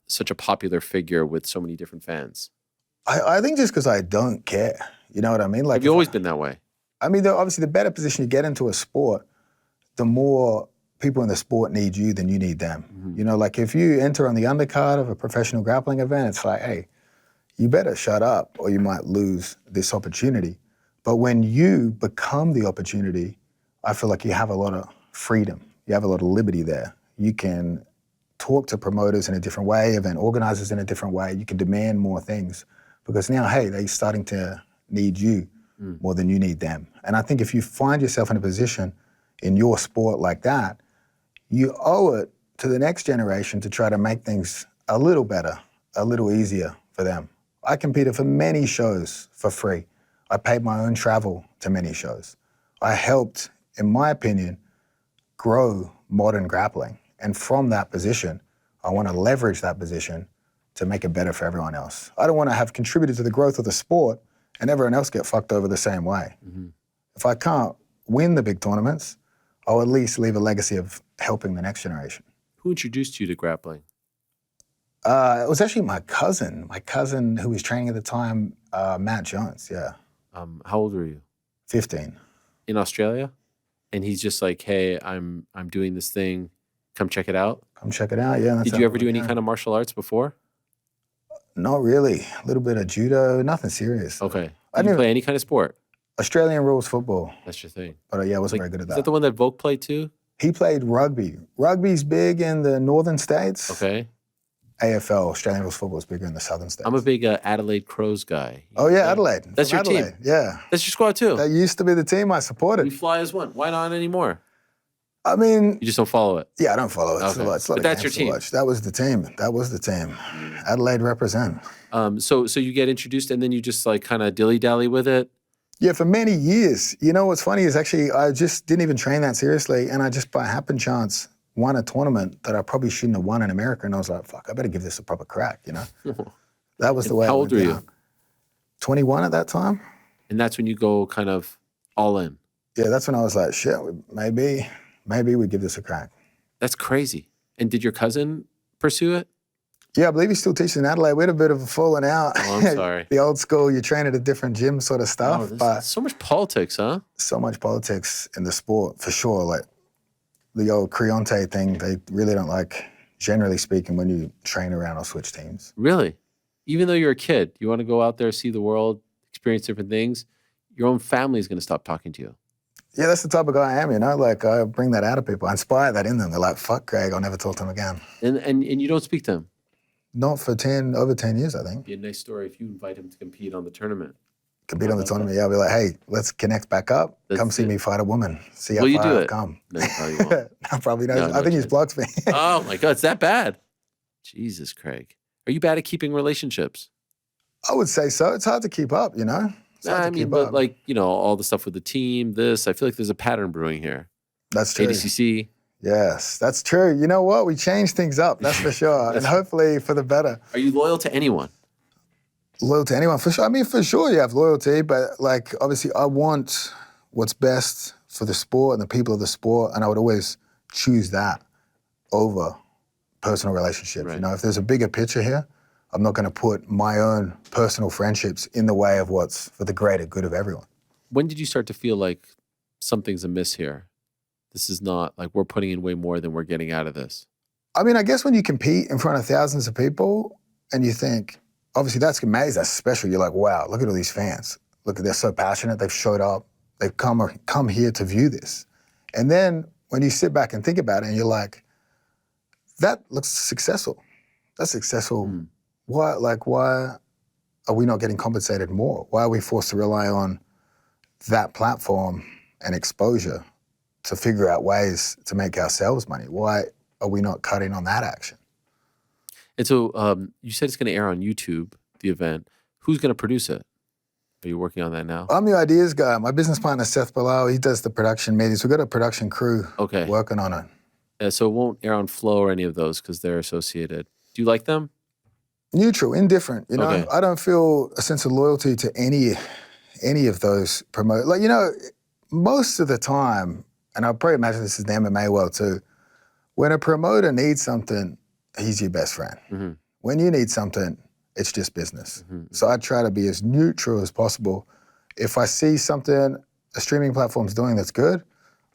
such a popular figure with so many different fans? I think just because I don't care. You know what I mean? Like, have you always been that way? I mean, obviously, the better position you get into a sport, the more people in the sport need you than you need them. You know, like if you enter on the undercard of a professional grappling event, it's like, hey, you better shut up or you might lose this opportunity. But when you become the opportunity, I feel like you have a lot of freedom. You have a lot of liberty there. You can talk to promoters in a different way, event organizers in a different way. You can demand more things because now, hey, they're starting to need you more than you need them. And I think if you find yourself in a position in your sport like that, you owe it to the next generation to try to make things a little better, a little easier for them. I competed for many shows for free. I paid my own travel to many shows. I helped, in my opinion, grow modern grappling. And from that position, I want to leverage that position to make it better for everyone else. I don't want to have contributed to the growth of the sport and everyone else get fucked over the same way. If I can't win the big tournaments, I'll at least leave a legacy of helping the next generation. Who introduced you to grappling? It was actually my cousin who was training at the time, Matt Jones, yeah. How old were you? 15. In Australia? And he's just like, hey, I'm doing this thing. Come check it out. Come check it out, yeah. Did you ever do any kind of martial arts before? Not really. A little bit of judo, nothing serious. Okay. Did you play any kind of sport? Australian rules football. That's your thing. But yeah, I wasn't very good at that. Is that the one that Volk played too? He played rugby. Rugby's big in the northern states. Okay. AFL, Australian rules football, is bigger in the southern states. I'm a big Adelaide Crows guy. Oh yeah, Adelaide. That's your Adelaide. team? Yeah. That's your squad too? That used to be the team I supported. You fly as one. Why not anymore? I mean... You just don't follow it? Yeah, I don't follow it. Okay. But that's your team? That was the team. Adelaide represent. So you get introduced and then you just like kind of dilly-dally with it? Yeah, for many years. You know what's funny is actually I just didn't even train that seriously and I just by happen chance won a tournament that I probably shouldn't have won in America and I was like, fuck, I better give this a proper crack, you know? That was the way. How old were you? 21 at that time. And that's when you go kind of all in? Yeah, that's when I was like, shit, maybe we give this a crack. That's crazy. And did your cousin pursue it? Yeah, I believe he still teaches in Adelaide. We had a bit of a falling out. Oh, I'm sorry. The old school, you train at a different gym sort of stuff. But so much politics, huh? So much politics in the sport, for sure. Like the old Creonte thing, they really don't like, generally speaking, when you train around or switch teams. Really? Even though you're a kid, you want to go out there, see the world, experience different things, your own family is going to stop talking to you. Yeah, that's the type of guy I am, you know? Like, I bring that out of people. I inspire that in them. They're like, fuck Craig, I'll never talk to him again. And you don't speak to him? Not for over 10 years, I think. It'd be a nice story if you invite him to compete on the tournament. Compete on the tournament, yeah. I'll be like, hey, let's connect back up. Come see me fight a woman. See how far I've come. No, you probably won't. No, probably not. I think he's blocked me. Oh my God, it's that bad? Jesus, Craig. Are you bad at keeping relationships? I would say so. It's hard to keep up, you know? I mean, but like, you know, all the stuff with the team, I feel like there's a pattern brewing here. That's true. ADCC. Yes, that's true. You know what? We changed things up, that's for sure. And hopefully for the better. Are you loyal to anyone? Loyal to anyone, for sure. I mean, for sure you have loyalty, but like, obviously I want what's best for the sport and the people of the sport, and I would always choose that over personal relationships. Right. You know, if there's a bigger picture here, I'm not going to put my own personal friendships in the way of what's for the greater good of everyone. When did you start to feel like something's amiss here? This is not, like, we're putting in way more than we're getting out of this. I mean, I guess when you compete in front of thousands of people and you think, obviously that's amazing, that's special. You're like, wow, look at all these fans. Look, they're so passionate, they've showed up, they've come here to view this. And then when you sit back and think about it and you're like, that looks successful. That's successful. Why are we not getting compensated more? Why are we forced to rely on that platform and exposure to figure out ways to make ourselves money? Why are we not cutting on that action? And so you said it's going to air on YouTube, the event. Who's going to produce it? Are you working on that now? I'm the ideas guy. My business partner, Seth Bilal, he does the production meetings. We've got a production crew working on it. So it won't air on Flow or any of those because they're associated. Do you like them? Neutral, indifferent. You know, I don't feel a sense of loyalty to any of those promoters. Like, you know, most of the time, and I probably imagine this is the MMA world too, when a promoter needs something, he's your best friend. When you need something, it's just business. So I try to be as neutral as possible. If I see something a streaming platform's doing that's good,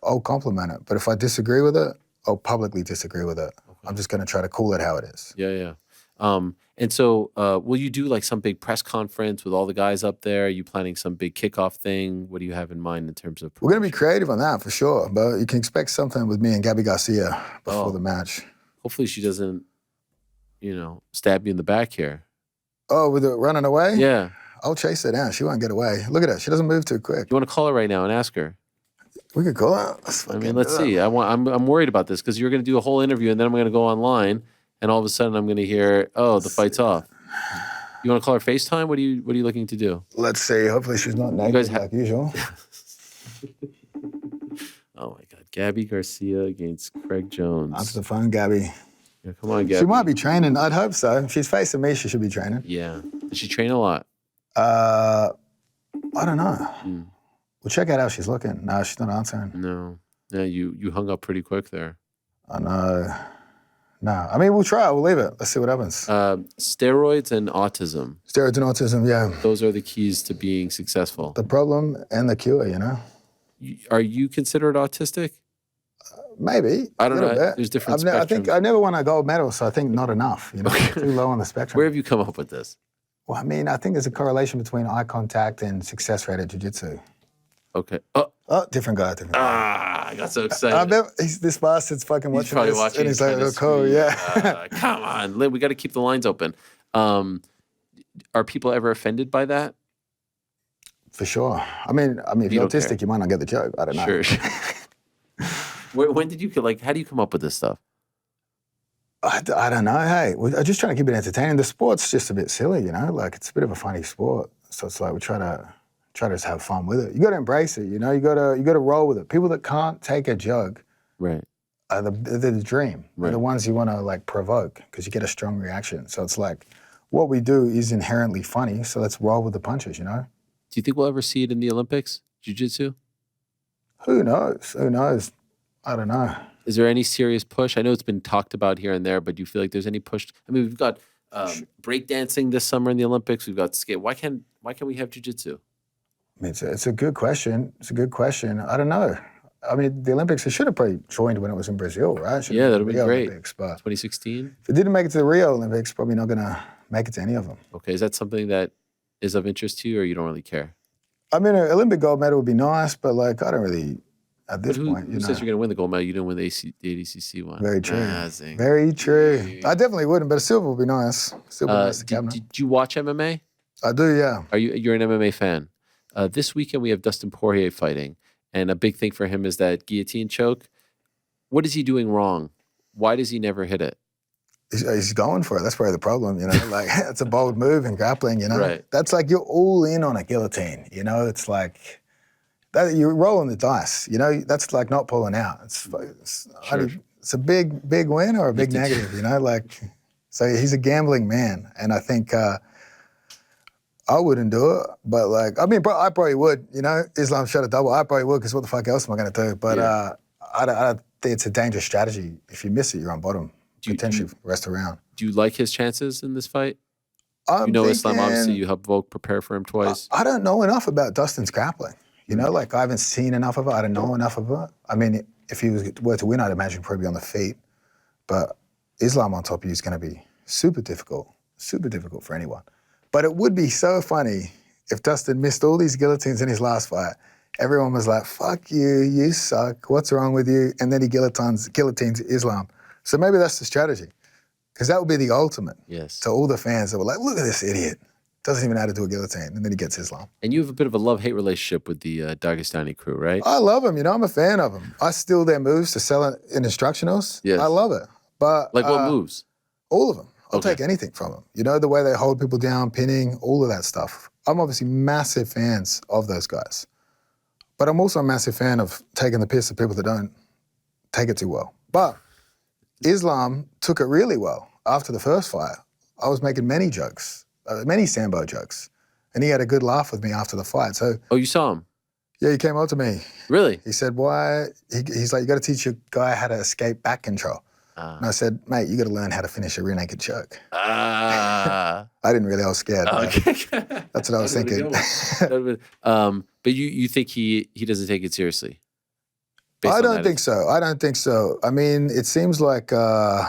I'll compliment it. But if I disagree with it, I'll publicly disagree with it. Okay. I'm just going to try to call it how it is. Yeah. And so will you do like some big press conference with all the guys up there? Are you planning some big kickoff thing? What do you have in mind in terms of promotion? We're going to be creative on that for sure, but you can expect something with me and Gabi Garcia before the match. Hopefully she doesn't, stab you in the back here. Oh, with it running away? Yeah. I'll chase her down. She won't get away. Look at her. She doesn't move too quick. You want to call her right now and ask her? We could call her. Let's see. I'm worried about this because you're going to do a whole interview and then I'm going to go online and all of a sudden I'm going to hear, the fight's off. You want to call her FaceTime? What are you looking to do? Let's see. Hopefully she's not naked like usual. Oh my God. Gabby Garcia against Craig Jones. Answer the phone, Gabby. Yeah, come on, Gabby. She might be training. I'd hope so. If she's facing me, she should be training. Yeah. Does she train a lot? I don't know. We'll check out how she's looking. No, she's not answering. No. Yeah, you hung up pretty quick there. I know. No. I mean, we'll try it. We'll leave it. Let's see what happens. Steroids and autism. Steroids and autism, yeah. Those are the keys to being successful. The problem and the cure, Are you considered autistic? Maybe. I don't know. Bit. There's different spectrums. I think I never won a gold medal, so I think not enough. Too low on the spectrum. Where have you come up with this? Well, I mean, I think there's a correlation between eye contact and success rate at jiu-jitsu. Okay. Different guy. I got so excited. I bet this bastard's fucking watching probably this, watching and he's like, "Oh, cool, yeah." Come on, we got to keep the lines open. Are people ever offended by that? For sure. I mean, if you're autistic, you might not get the joke. I don't know. Sure. When did you how do you come up with this stuff? I don't know. Hey, I'm just trying to keep it entertaining. The sport's just a bit silly, Like it's a bit of a funny sport, so it's like we try to just have fun with it. You got to embrace it, You got to roll with it. People that can't take a joke, right, are the dream. Right. They're the ones you want to provoke because you get a strong reaction. So it's like what we do is inherently funny. So let's roll with the punches, Do you think we'll ever see it in the Olympics, jiu-jitsu? Who knows? I don't know. Is there any serious push? I know it's been talked about here and there, but do you feel like there's any push? I mean, we've got breakdancing this summer in the Olympics. We've got skate. Why can't we have jiu-jitsu? I mean, it's a good question. It's a good question. I don't know. I mean, the Olympics, it should have probably joined when it was in Brazil, right? Yeah, that would be great. Olympics, but 2016? If it didn't make it to the Rio Olympics, probably not going to make it to any of them. Okay, is that something that is of interest to you or you don't really care? I mean, an Olympic gold medal would be nice, but I don't really... At this point, who says you're going to win the gold medal? You didn't win the ADCC one. Very true. Amazing. Very true. I definitely wouldn't, but a silver would be nice. Silver nice to cabinet. Did you watch MMA? I do, yeah. You're an MMA fan? This weekend we have Dustin Poirier fighting, and a big thing for him is that guillotine choke. What is he doing wrong? Why does he never hit it? He's going for it. That's probably the problem, It's a bold move in grappling, Right. That's like you're all in on a guillotine, It's like... you're rolling the dice, That's like not pulling out. It's a big win or a big negative, So he's a gambling man, and I think I wouldn't do it, but I probably would, Islam shot a double. I probably would because what the fuck else am I going to do? But I think it's a dangerous strategy. If you miss it, you're on bottom. Potentially rest around. Do you like his chances in this fight? Islam, obviously, you helped Volk prepare for him twice. I don't know enough about Dustin's grappling. I haven't seen enough of it. I don't know enough of it. I mean, if he were to win, I'd imagine probably on the feet. But Islam on top of you is going to be super difficult for anyone. But it would be so funny if Dustin missed all these guillotines in his last fight. Everyone was like, fuck you, you suck, what's wrong with you? And then he guillotines Islam. So maybe that's the strategy. Because that would be the ultimate to all the fans that were like, look at this idiot. Doesn't even know how to do a guillotine, and then he gets Islam. And you have a bit of a love-hate relationship with the Dagestani crew, right? I love them. I'm a fan of them. I steal their moves to sell it in instructionals. Yes. I love it. But what moves? All of them. I'll take anything from them. The way they hold people down, pinning, all of that stuff. I'm obviously massive fans of those guys. But I'm also a massive fan of taking the piss of people that don't take it too well. But Islam took it really well after the first fight. I was making many jokes. Many Sambo jokes. And he had a good laugh with me after the fight. So, you saw him? Yeah, he came up to me. Really? He said, why? He's like, you got to teach your guy how to escape back control. And I said, mate, you got to learn how to finish a rear naked choke. I didn't really, I was scared. Okay. That's what I was thinking. But you think he doesn't take it seriously? based I on don't that? think so. I don't think so. I mean, it seems like, who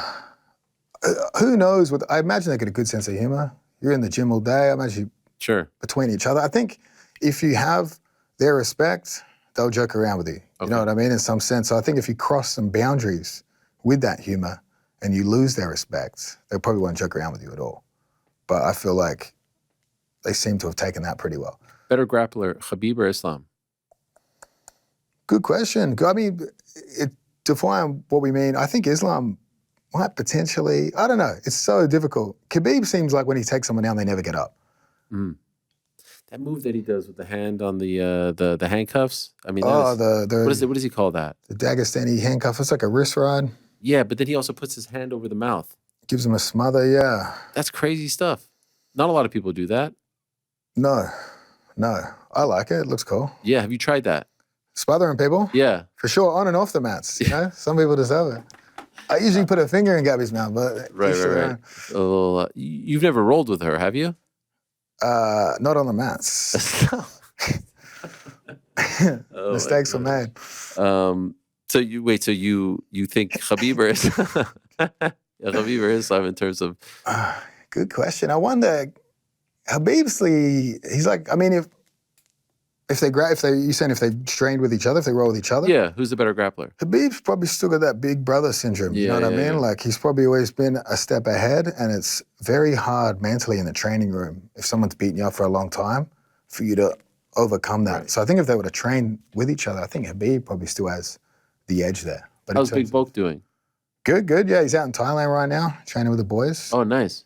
knows? I imagine they get a good sense of humor. You're in the gym all day. I imagine Sure. between each other. I think if you have their respect, they'll joke around with you. You know what I mean? In some sense. So I think if you cross some boundaries with that humor and you lose their respect, they probably won't joke around with you at all. But I feel like they seem to have taken that pretty well. Better grappler, Khabib or Islam? Good question. I mean, define what we mean. I think Islam might potentially, I don't know. It's so difficult. Khabib seems like when he takes someone down, they never get up. Mm. That move that he does with the hand on the handcuffs. I mean, what does he call that? The Dagestani handcuff. It's like a wrist ride. Yeah, but then he also puts his hand over the mouth. Gives him a smother, yeah. That's crazy stuff. Not a lot of people do that. No. I like it. It looks cool. Yeah, have you tried that? Smothering people? Yeah. For sure, on and off the mats, you know? Some people deserve it. I usually put a finger in Gabby's mouth, but... Right. A little, you've never rolled with her, have you? Not on the mats. Mistakes were made. So you think Khabib or Islam in terms of... Good question. I wonder, he's like, I mean, if they trained with each other, if they roll with each other? Yeah, who's the better grappler? Khabib's probably still got that big brother syndrome, you know what I mean? Yeah. Like, he's probably always been a step ahead, and it's very hard mentally in the training room, if someone's beaten you up for a long time, for you to overcome that. Right. So I think if they were to train with each other, I think Khabib probably still has the edge there. But how's Big Bulk doing? Good. Yeah, he's out in Thailand right now, training with the boys. Oh, nice.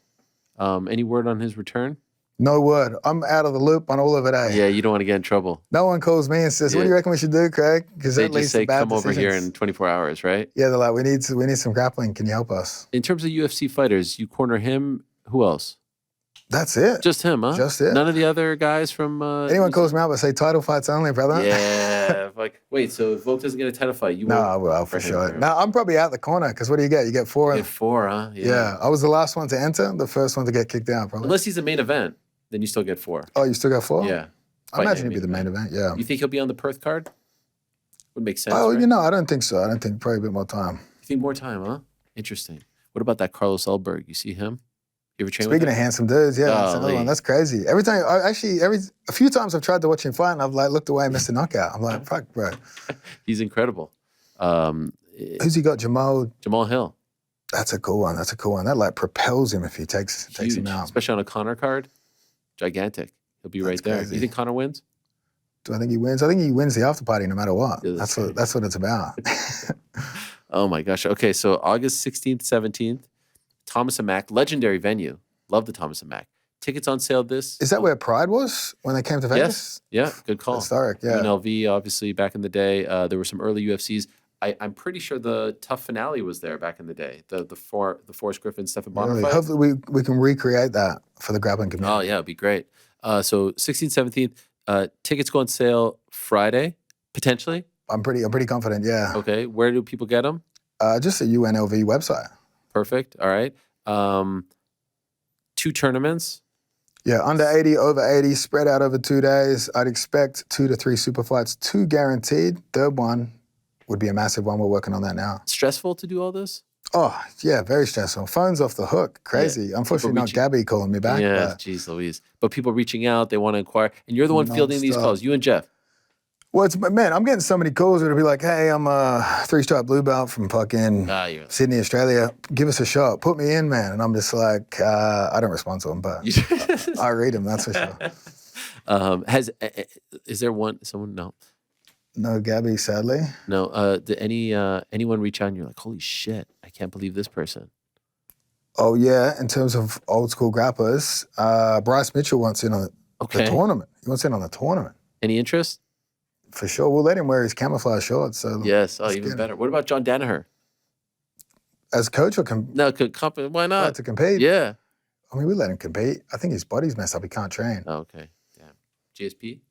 Any word on his return? No word. I'm out of the loop on all of it, eh? Yeah, you don't want to get in trouble. No one calls me and says, what do you reckon we should do, Craig? Because they just say, come over here in 24 hours, right? Yeah, they're like, we need some grappling. Can you help us? In terms of UFC fighters, you corner him. Who else? That's it. Just him, huh? Just it. None of the other guys from... Anyone calls me up, I say title fights only, brother. Yeah. Wait, so if Volk doesn't get a title fight, you won't? No, I will, for sure. Right? No, I'm probably out the corner, because what do you get? You get 4. You get 4, huh? Yeah. I was the last one to enter, the first one to get kicked out, probably. Unless he's the main event, then you still get 4. Oh, you still got 4? Yeah. I imagine he'd be the main event, yeah. You think he'll be on the Perth card? Would make sense, Oh, right? I don't think so. I don't think, probably a bit more time. You think more time, huh? Interesting. What about that Carlos Elberg? You see him? You ever train with him? Speaking of handsome dudes, yeah, that's another one. That's crazy. Every time, a few times I've tried to watch him fight and I've like looked away and missed a knockout. I'm like, fuck, bro. He's incredible. Who's he got? Jamal Hill. That's a cool one. That like propels him if he takes him out. Especially on a Conor card. Gigantic. He'll be right there. Crazy. You think Conor wins? Do I think he wins? I think he wins the after party no matter what. Yeah, that's what it's about. Oh my gosh. Okay, so August 16th, 17th, Thomas & Mack, legendary venue. Love the Thomas & Mack. Tickets on sale this. Is that where Pride was when they came to Vegas? Yes. Yeah, good call. Historic, yeah. UNLV, obviously, back in the day. There were some early UFCs. I'm pretty sure the Tough Finale was there back in the day. The Forrest Griffin, Stephan Bonner fight. Hopefully we can recreate that for the grappling community. Oh, yeah, it'd be great. So 16th, 17th, tickets go on sale Friday, potentially? I'm pretty confident, yeah. Okay, where do people get them? Just the UNLV website. Perfect, all right. 2 tournaments. Yeah, under 80, over 80, spread out over 2 days. I'd expect 2 to 3 super fights, 2 guaranteed. Third one would be a massive one. We're working on that now. Stressful to do all this? Oh, yeah, very stressful. Phone's off the hook. Crazy. Yeah. Unfortunately, not Gabby calling me back. Yeah, geez Louise. But people reaching out, they want to inquire. And you're the one fielding these calls, you and Jeff. Well, man, I'm getting so many calls that'll be like, hey, I'm a 3-stripe blue belt from fucking Sydney, Australia. Give us a shot. Put me in, man. And I'm just like, I don't respond to them, but I read them, that's for sure. Is there someone? No. No, Gabby, sadly. No. Did anyone reach out and you're like, holy shit, I can't believe this person? Oh, yeah. In terms of old school grapplers, Bryce Mitchell wants in on the tournament. He wants in on the tournament. Any interest? For sure. We'll let him wear his camouflage shorts. So yes. Oh, even better. What about John Danaher? As coach or No, why not? To compete? Yeah. I mean, we let him compete. I think his body's messed up. He can't train. Oh, okay. Damn. GSP?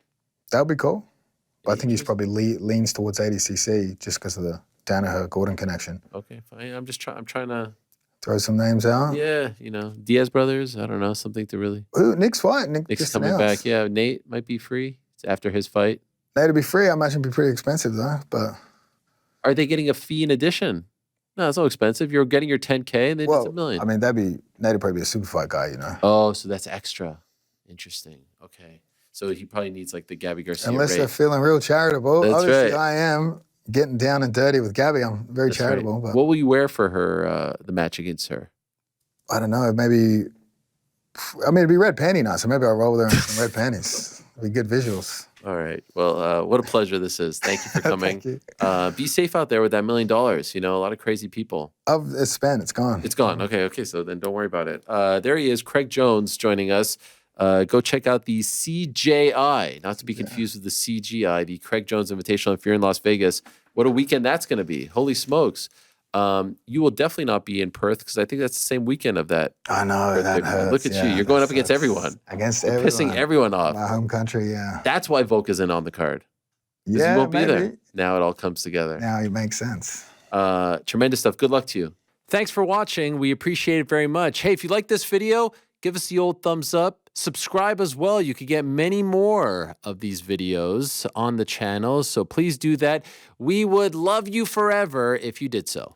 That would be cool. But I think he's probably leans towards ADCC just because of the Danaher-Gordon connection. Okay, fine. I'm trying to... Throw some names out? Yeah, Diaz brothers. I don't know, something to really... Ooh, Nick's fight. Nick's coming back. Yeah, Nate might be free. It's after his fight. Nate'll be free. I imagine it'd be pretty expensive though, but Are they getting a fee in addition? No, it's not expensive. You're getting your 10K and then it's $1 million. I mean, that'd probably be a super fight guy, you know. Oh, so that's extra. Interesting. Okay. So he probably needs like the Gabby Garcia Unless rate. they're feeling real charitable. That's Obviously, right. I am getting down and dirty with Gabby. I'm very That's charitable. right. But What will you wear for her, the match against her? I don't know. Maybe, I mean, it'd be red panty night, so maybe I'll roll with her in some red panties. It'd be good visuals. All right. Well, what a pleasure this is. Thank you for coming. Thank you. Be safe out there with that $1 million. You know, a lot of crazy people. It's spent. It's gone. It's gone. Okay. So then don't worry about it. There he is, Craig Jones, joining us. Go check out the CJI, not to be confused with the CGI, the Craig Jones Invitational. If you're in Las Vegas, what a weekend that's going to be. Holy smokes. You will definitely not be in Perth because I think that's the same weekend of that. I know, that hurts. Look at you. You're going up against everyone. Against You're everyone. pissing everyone off. My home country, yeah. That's why Volk isn't on the card. Because Yeah, you won't be maybe. there. Now it all comes together. Now it makes sense. Tremendous stuff. Good luck to you. Thanks for watching. We appreciate it very much. Hey, if you like this video, give us the old thumbs up. Subscribe as well. You could get many more of these videos on the channel. So please do that. We would love you forever if you did so.